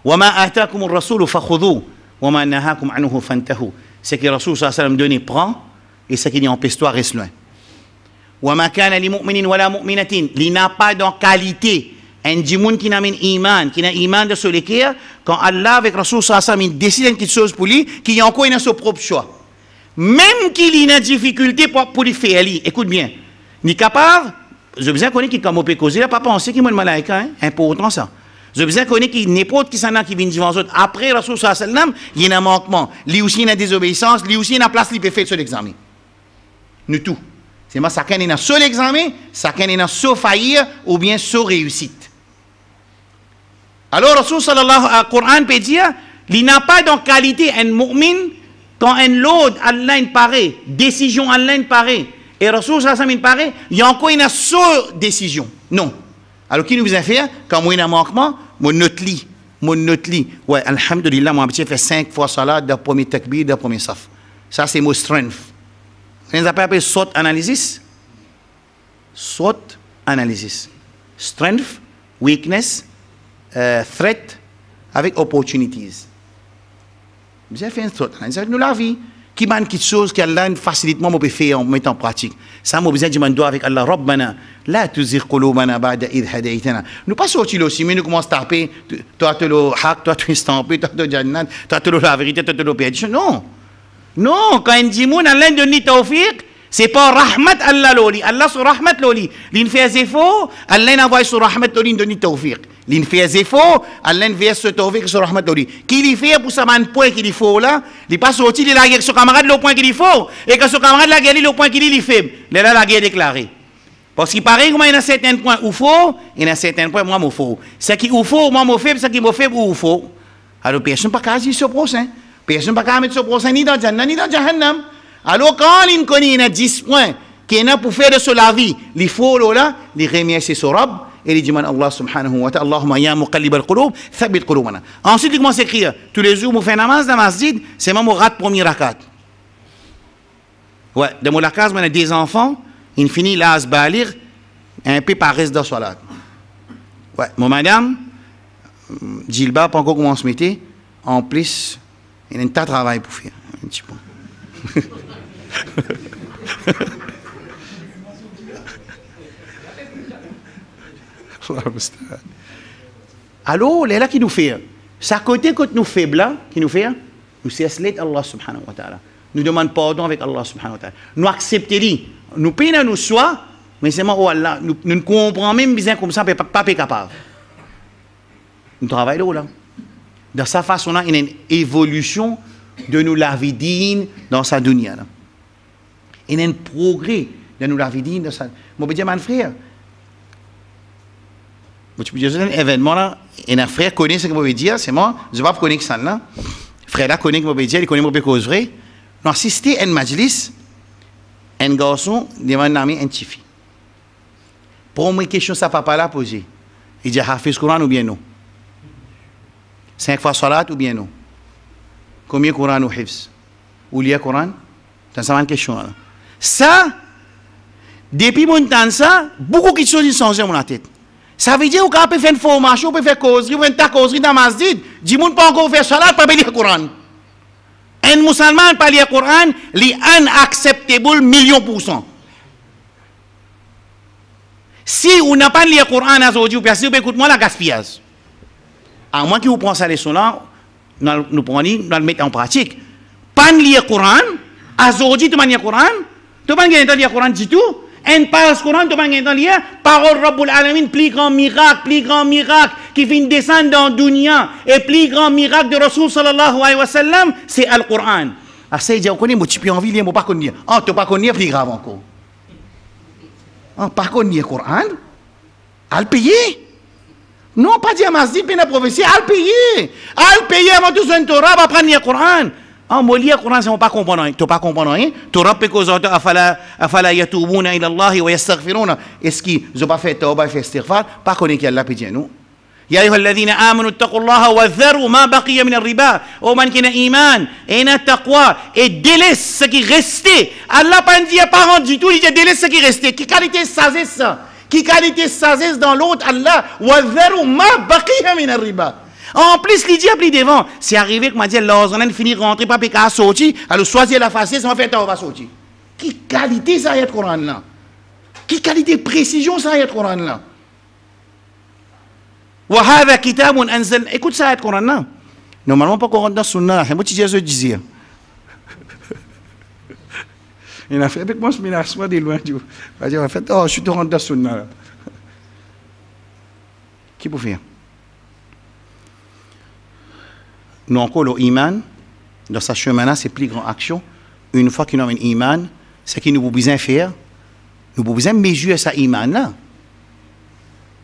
وَمَا آتَاكُمُ الرَّسُولُ فَخُذُوهُ وَمَا نَهَاكُمْ عَنْهُ فَانْتَهُوا. C'est que le Rasoul sallallahu alayhi wa sallam donne, prend, et ce qui dit empêche-toi, reste loin. وَمَا كَانَ لِمُؤْمِنٍ وَلَا مُؤْمِنَةٍ. Il n'a pas de qualité. Un djimoun qui n'a pas iman, qui n'a iman de ce l'équerre, quand Allah avec Rasoul sallallahu alayhi wa sallam décide quelque chose pour lui, qu'il y a encore son propre choix. Même qu'il y a une difficulté pour lui faire, écoute bien, il est capable, je veux bien connaître qu'il comme peut causer, il n'a pas pensé qu'il est un malaïka, hein, important ça. Je veux bien connaître qu'il n'importe qui s'en a qui vient devant eux. Après Rasoul sallallahu alayhi wa sallam, il y a un manquement, lui aussi il y a une désobéissance, lui aussi il y a une place qui peut faire sur l'examen. Nous tout. C'est moi, chacun est dans seul examen, chacun est dans sauf faillir ou bien sauf réussite. Alors Rasoul sallallahu alayhi wa sallam peut dire, il n'a pas de qualité un mu'min. Quand un lot, Allah ne paraît, décision Allah ne paraît, et Rasoul sallallahu alayhi wa sallam paraît, il y a encore une seule décision. Non. Alors, qui nous a fait, quand moi, il y a un manquement, mon note lit. Ouais, alhamdulillah, mon petit fait 5 fois salat, de premier takbir, de premier saf. Ça, c'est mon strength. On les appelle SWOT analysis. SWOT analysis. Strength, weakness, threat, avec opportunities. J'ai fait un SWOT analysis. Nous, la vie. Qui m'a quelque chose qu'Allah facilement peut faire en mettant en pratique. Ça m'a besoin de demander avec Allah, Rabbana, la tuzigh qulubana ba'da idh hadaytana. Nous pas sortir aussi, mais nous commençons à taper, toi tu le haq, toi tu estampé, toi tu jannat, toi tu la vérité, toi tu le perdition. Non. Non, quand on dit moun Allah donne tawfiq, c'est pas rahmat Allah loli, Allah sur rahmat loli. L'in fait zéfo, Allah envoie sur rahmat loli donne tawfiq. L'in fait zéfo, Allah verse ce tawfiq sur rahmat loli. Qui li fait pour ça man point qu'il faut là, il pas sorti de la guerre son camarade le point qu'il faut et que son camarade la guerre le point qu'il est faible. Là la guerre déclarée. Parce qu'il paraît que moi il y a certains points où faut, il y a certains points moi m'en faut. Ce qui où faut, moi m'en faible, ce qui m'en faible où faut. Alors personne pas qu'à dire ce prochain. Personne pas qu'à mettre ce prochain ni dans Jannah ni dans Jahannam. Alors quand il connaît il y a 10 points qui est pour faire de ce la vie, il faut là, il remercie son Rabb. Et il dit Allah subhanahu wa ta'ala, Allahumma ya muqallib al-qulub, thabbit qulubana. Ensuite, il commence à écrire. Tous les jours, je fais namaz dans la masjid, c'est moi qui rate premier rakat. Ouais, dans mon rakat, on a des enfants, ils finissent là à se balir, un peu par reste de salat. Ouais, mon madame, Gilba, pas encore comment on se mettait, en plus, il y a un tas de travail pour faire. Un petit peu. Alors, c'est là qui nous fait. C'est à côté que nous faibles là, qui nous fait, nous cessons Allah subhanahu wa ta'ala. Nous demandons pardon avec Allah subhanahu wa ta'ala. Nous acceptons, nous payons nous soi, mais c'est moi, oh Allah, nous ne comprenons même bien comme ça, pas capable. Nous travaillons là. De sa façon-là, il y a une évolution de nous la vie digne dans sa dunya. Il y a un progrès de nous la vie digne dans sa. Mon petit mon frère. Tu peux dire un événement là, et un frère connaît ce que je veux dire, c'est moi, je ne vais pas connaître ça là. Frère là connaît ce que je veux dire, il connaît mon cause vrai. Nous assisté à un majlis, un garçon devant un ami, un petit fille. Pour moi, question ça papa là posé. Il dit Hafiz Coran ou bien non? 5 fois salat ou bien non? Combien de Coran ou Hifz? Ou lire Coran? C'est une question là. Ça, depuis mon temps ça, beaucoup de choses ont changé dans ma tête. Ça veut dire qu'on peut faire une formation, on peut faire causerie, on peut faire causerie dans la masjid. Dis moun pas encore faire salat, pas lire le Coran. Un musulman pas lire le Coran, il est unacceptable 1,000,000%. Si on n'a pas lire le Coran aujourd'hui, écoute-moi la gaspillage. À moins que vous preniez ça leçon là, nous prenons, nous le mettons en pratique. Pas lire le Coran, aujourd'hui tu vas lire le Coran, tu vas lire le Coran du tout. Un parle Coran, tu vas lire, parole Rabbul Alamin, plus grand miracle qui vient descendre dans le dunya, et plus grand miracle de Rasul sallallahu alayhi wa sallam, c'est le Coran. Ah, ça, il dit, on connaît, moi, tu peux envie de lire, moi, pas connaître. Ah, tu pas connaître, plus grave encore. Ah, pas connaître le Coran, à le payer. Non, pas dire masjid, mais la prophétie, à le payer. À le payer avant tout son Torah, va prendre le Coran. En moi, lire le Coran, c'est pas comprendre rien. Tu pas comprendre rien. Torah, peut causer afala yatubuna ila Allah wa yastaghfiruna. Est-ce qu'ils n'ont pas fait tawbah, fait istighfar? Pas connaître qu'Allah peut dire nous. يا أيها الذين آمنوا اتقوا الله وذروا ما بقي من الربا ومن كان إيمان et taqwa et délaisse ce qui restait. Allah pas dit pas rendu du tout, il dit délaisse ce qui restait. Qui qualité sagesse ça? Qui qualité sagesse dans l'autre Allah وذروا ما بقي من الربا. En plus, il dit à plus devant, c'est arrivé que m'a dit l'ordre finir rentrer pas péka sortir, alors choisir la facile sans faire on va sortir. Qui qualité ça ayat Coran là? Qui qualité précision ça ayat Coran là? وهذا كتاب أنزل. Écoute ça, ayat Coran là. Normalement pas Coran dans Sunna. C'est moi qui dis ce disais. Il a fait avec moi ce ménage de loin du. Il a fait oh je suis Coran dans Sunna. Qui peut faire? Nous encore le iman dans sa chemin là c'est plus grande action. Une fois qu'il a un iman, c'est qu'il nous a besoin de faire. Nous avons besoin de mesurer sa iman là.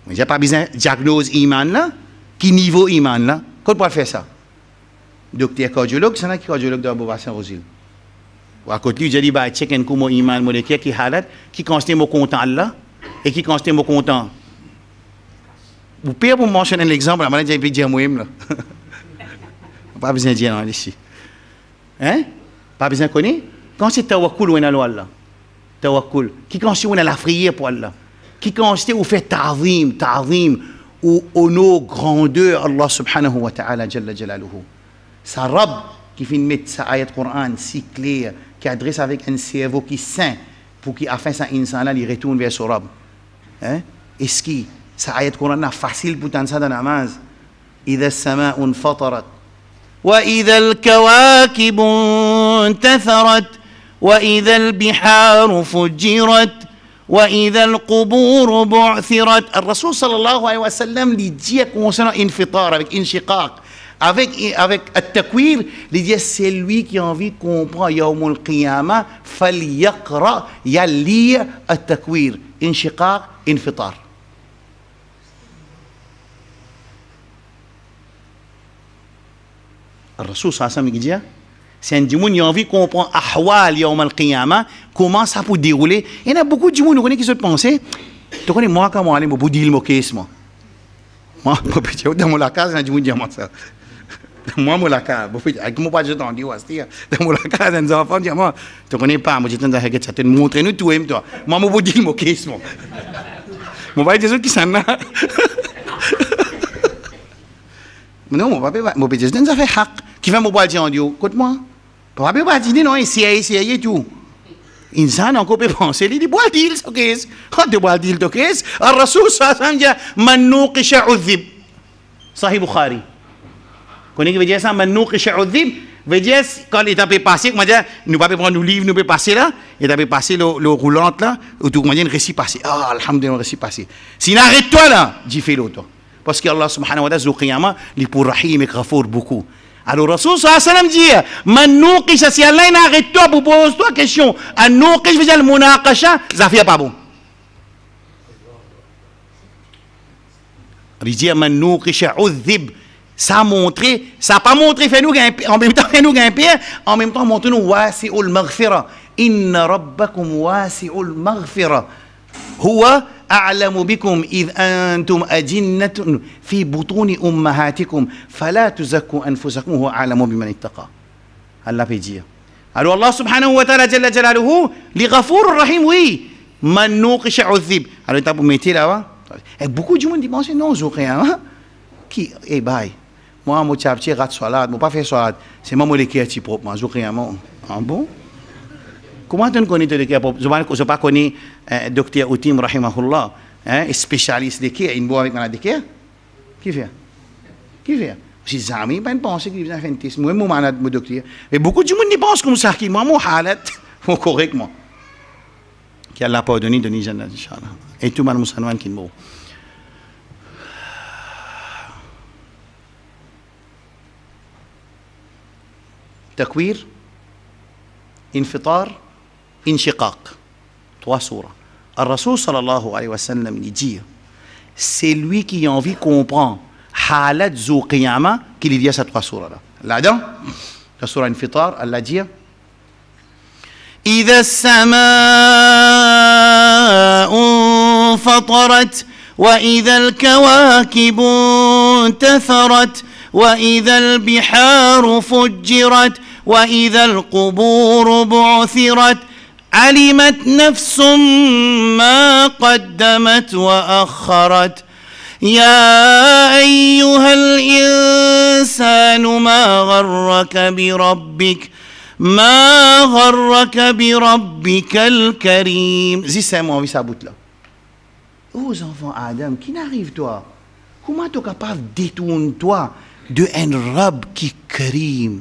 Il n'y a pas besoin de diagnose iman là. Qui niveau iman là? Comment on peut faire ça? Docteur cardiologue, c'est un cardiologue dans Bourg-Bassin Rosil. Ou à côté, il dit, bah, check un coup mon iman moléculaire qui halat, qui constate mon content là, et qui constate mon content. Vous pouvez vous mentionner l'exemple, la maladie de dire moi-même là. Pas besoin de dire non ici. Hein? Pas besoin de connaître? Quand c'est tawakkul ou un Allah? Tawakkul. Qui constate ou la prière pour Allah? Qui constate ou fait ta'zim ou honor grandeur Allah subhanahu wa ta'ala jalla jalaluhu. Sa Rab qui fait mettre sa ayat Coran si claire, qui adresse avec un cerveau qui saint pour qu'il afin sa insan là il retourne vers son Rab. Hein? Est-ce que sa ayat Coran est facile pour t'en ça dans la namaz? إذا السماء انفطرت وإذا الكواكب انتثرت وإذا البحار فجرت وإذا القبور بعثرت. الرسول صلى الله عليه وسلم lui dit concernant infitar avec inshiqaq avec at-takwir, il dit c'est lui qui a envie de comprendre يوم القيامة فليقرأ يلي التكوير inshiqaq infitar. الرسول صلى الله عليه وسلم dit c'est un djimoun qui a envie de comprendre ahwal yawm al-qiyamah, comment ça peut dérouler. Il y a beaucoup de djimoun qui se pensent, tu connais moi quand moi aller pour dire le case moi je dans mon case un djimoun dit moi ça moi mon case avec moi pas je t'en dis aussi dans mon case un enfant dit moi tu connais pas moi je t'en dis que ça te montre nous tout toi moi pour dire le case moi va dire qui ça là non mon papa mon petit je ça fait haq qui va me dire en Dieu écoute moi papa pas dire non c'est tout insan encore peut penser il dit bois deal ce qu'est quand de bois deal to qu'est الرسول صلى الله عليه وسلم dit من نوقش عذب صحيح Bukhari connais qui veut dire ça من نوقش عذب veut dire quand il t'a passé comment dire nous pas prendre nous livre nous peut passer là et t'a passer le roulante là ou tout comment dire récit passé ah alhamdulillah récit passé si arrête-toi là dit fais l'autre parce que Allah subhanahu wa ta'ala au qiyamah il pour rahim et ghafour beaucoup. Alors Rasul sallallahu alayhi wa sallam dit man nuqish si Allah n'arrête-toi pour pose-toi question an nuqish veut dire le munaqasha ça fait pas bon. Il dit man nuqish udhib ça montré ça pas montré fait nous en même temps fait nous gagner en même temps montre nous wasi'ul maghfira inna rabbakum wasi'ul maghfira huwa أعلم بكم إذ أنتم أجنة في بطون أمهاتكم فلا تزكوا أنفسكم هو أعلم بمن اتقى. Allah peut dire. Alors Allah subhanahu wa ta'ala jalla jalaluhu li ghafour rahim oui man nuqish udhib. Alors tu peux mettre là et beaucoup de monde dit non je rien qui eh bye moi mon chapti rat salade moi pas faire salade c'est moi les qui est propre moi je rien en bon. Comment tu connais le cas? Je ne pas connais docteur Outim rahimahullah, spécialiste de cas, il boit avec un cas. Qui fait? Qui fait? Si jamais pas penser qu'il vient faire un test, moi mon malade mon docteur. Mais beaucoup de monde pense comme ça qui moi mon halat, faut correctement. Qui Allah pardonne de Nijana inchallah. Et tout mal musulman qui mot. Takwir, infitar. انشقاق 3 سورة. الرسول صلى الله عليه وسلم dit c'est lui qui a envie qu'on comprend halat zu qiyama qu'il y a ces trois sourates là. Là-dedans, la sourate Infitar, Allah dit إذا السماء انفطرت وإذا الكواكب انتثرت وإذا البحار فجرت وإذا القبور بعثرت علمت نفس ما قدمت وأخرت يا أيها الإنسان ما غرك بربك الكريم. Dis c'est moi, oui, ça bout là. Aux enfants Adam, qui n'arrive toi? Comment tu es capable de détourner toi de un Rab qui karim?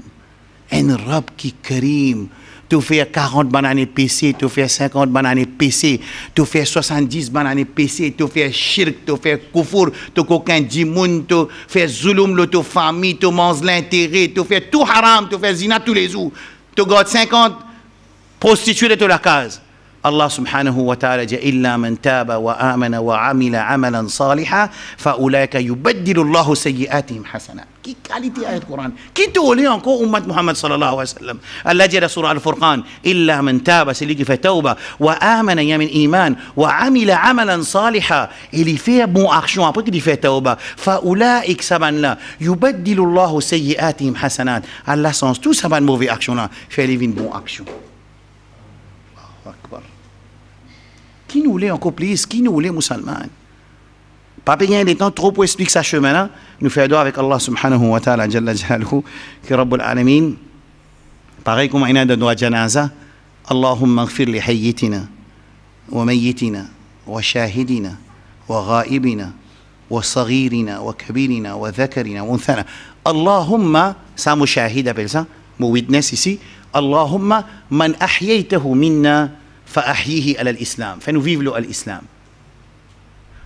Un Rab qui karim. Tu fais 40 bananes PC, tu fais 50 bananes PC, tu fais 70 bananes PC, tu fais shirk, tu fais kufur, tu coquin dimoun, tu fais zulum, tu famille, tu manges l'intérêt, tu fais tout haram, tu fais zina tous les jours, tu gardes 50 prostituées de la case. Allah subhanahu wa ta'ala dit illa man taba wa amana wa amila amalan salihan fa ulaika yubaddilu Allahu sayyi'atihim hasanat. Qui qualité ayat Coran? Qui tolé encore ummat Muhammad sallallahu alayhi wa sallam? Allah dit dans surah Al-Furqan illa man taba, c'est lui qui fait tauba, wa amana ya min iman wa amila amalan salihan, il fait bon action après qu'il fait tauba, fa ulaika saban la yubaddilu Allahu sayyi'atihim hasanat. Allah sens tout saban mauvais action là fait les bonnes actions. Qui nous l'est encore plus? Qui nous l'est musulman? Pas bien des temps trop pour expliquer sa chemin là. Nous faisons avec Allah subhanahu wa ta'ala jalla jalaluhu qui Rabbul Alamin. Pareil comme on a de droit janaza. Allahumma ighfir li hayyitina wa mayyitina wa shahidina wa ghaibina wa saghirina wa kabirina wa dhakarina wa unthana. Allahumma, ça mushahid appelle ça, mon witness ici. Allahumma man ahyaytahu minna فأحييه على الإسلام فنو vivre l'islam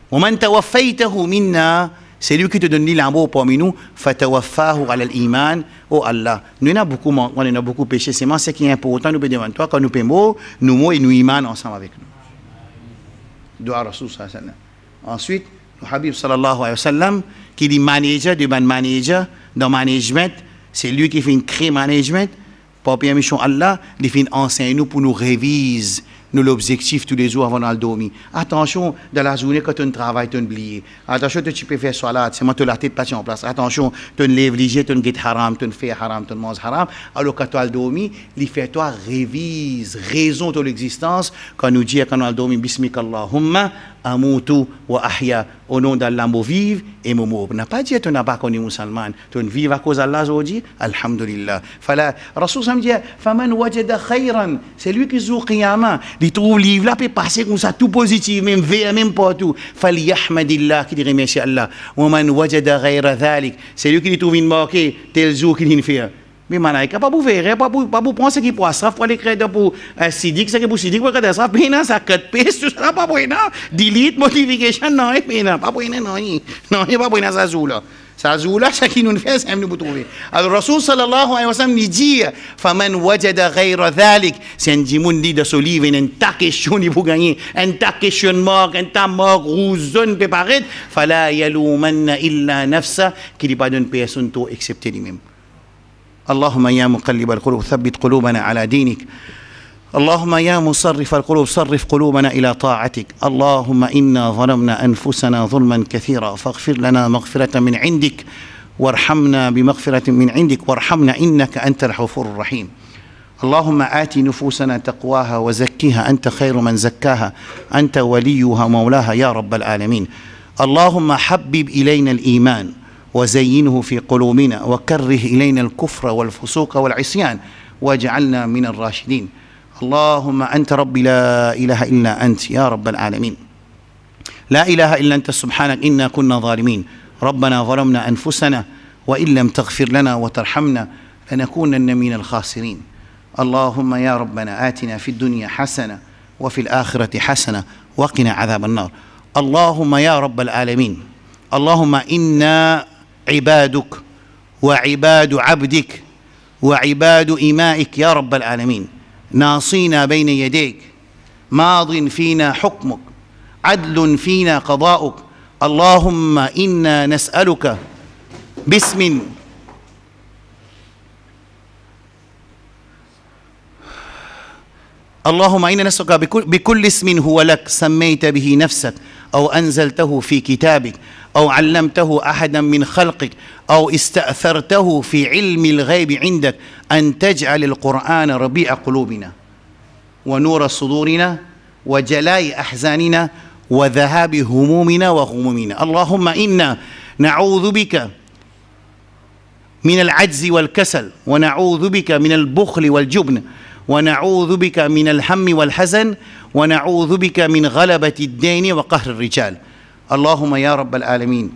ومن توفيته منا c'est lui qui te donne l'amour parmi nous فتوفاه على الإيمان oh Allah nous on a beaucoup péché c'est ce qui est important nous devant toi quand nous payons nous mots et nous iman ensemble avec nous dua Rasul sallallahu alayhi wa sallam. Ensuite le Habib sallallahu alayhi wa sallam qui dit manager de ban manager dans management c'est lui qui fait une crée management pour bien mission Allah il fait enseigne nous pour nous réviser nous l'objectif tous les jours avant d'aller dormir. Attention, dans la journée, quand tu travailles, tu oublies. Attention, tu peux faire salat, c'est moi, tu la tête pas en place. Attention, tu lèves léger, tu get haram, tu fais haram, tu manges haram. Alors, quand tu as dormi, il fait toi révise, raison de l'existence. Quand nous dit, quand on a dormi, Bismika Allahumma, amutu wa ahya, au nom d'Allah, moi vive et moi mort. On n'a pas dit, tu n'as pas connu musulman. Tu vives à cause d'Allah aujourd'hui, Alhamdulillah. Fala, Rasul Sam dit, Faman wajada khayran, c'est lui qui joue qiyama. Il trouve le livre là, peut passer comme ça, tout positif, même vert, même partout. Falyahmadillah, qui dit remercier Allah. Waman wajada ghayra dhalik, c'est lui qui trouve une marquée, tel jour qu'il fait. Mais malaika pas pour faire, pas pour penser qu'il peut ça, pour aller créer pour Sidik, c'est que pour Sidik, pour créer ça, pena, ça cut paste, tout ça, pas pour ça. Delete, modification, non, pena, pas pour ça, non, pas pour ça, zoula. Ça zoula, c'est qui nous fait, c'est nous pour trouver. Alors, Rasul sallallahu alayhi wa sallam, il dit, faman wajada ghayra dhalik, c'est un dimoun dit de ce livre, une ta question, il faut gagner, une ta questionnement, une ta mort, ou zone préparée, fala yaloumanna illa nafsa, qui dit pas d'une personne, tout, excepté lui-même. اللهم يا مقلب القلوب ثبت قلوبنا على دينك اللهم يا مصرف القلوب صرف قلوبنا إلى طاعتك اللهم إنا ظلمنا أنفسنا ظلما كثيرا فاغفر لنا مغفرة من عندك وارحمنا بمغفرة من عندك وارحمنا إنك أنت الغفور الرحيم اللهم آت نفوسنا تقواها وزكيها أنت خير من زكاها أنت وليها مولاها يا رب العالمين اللهم حبب إلينا الإيمان وزينه في قلوبنا وكره إلينا الكفر والفسوق والعصيان واجعلنا من الراشدين اللهم أنت ربي لا إله إلا أنت يا رب العالمين لا إله إلا أنت سبحانك إنا كنا ظالمين ربنا ظلمنا أنفسنا وإن لم تغفر لنا وترحمنا لنكونن من الخاسرين اللهم يا ربنا آتنا في الدنيا حسنة وفي الآخرة حسنة وقنا عذاب النار اللهم يا رب العالمين اللهم إنا عبادك وعباد عبدك وعباد إمائك يا رب العالمين ناصينا بين يديك ماض فينا حكمك عدل فينا قضاؤك اللهم إنا نسألك باسم اللهم إنا نسألك بكل اسم هو لك سميت به نفسك أو أنزلته في كتابك أو علمته أحدا من خلقك أو استأثرته في علم الغيب عندك أن تجعل القرآن ربيع قلوبنا ونور صدورنا وجلاء أحزاننا وذهاب همومنا وغمومنا. اللهم إنا نعوذ بك من العجز والكسل، ونعوذ بك من البخل والجبن، ونعوذ بك من الهم والحزن، ونعوذ بك من غلبة الدين وقهر الرجال. اللهم يا رب العالمين،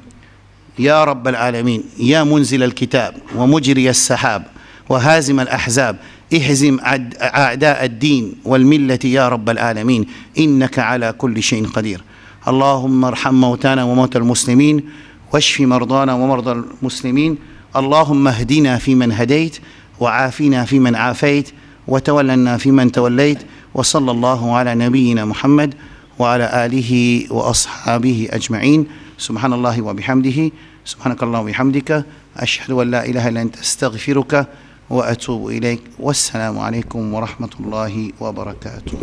يا رب العالمين، يا منزل الكتاب ومجري السحاب وهازم الأحزاب، اهزم أعداء الدين والملة يا رب العالمين، إنك على كل شيء قدير. اللهم ارحم موتانا وموتى المسلمين، واشف مرضانا ومرضى المسلمين. اللهم اهدنا فيمن هديت، وعافنا فيمن عافيت، وتولنا فيمن توليت. وصلى الله على نبينا محمد وعلى آله وأصحابه أجمعين. سبحان الله وبحمده، سبحانك اللهم وبحمدك، أشهد أن لا إله إلا أنت، أستغفرك وأتوب إليك. والسلام عليكم ورحمة الله وبركاته.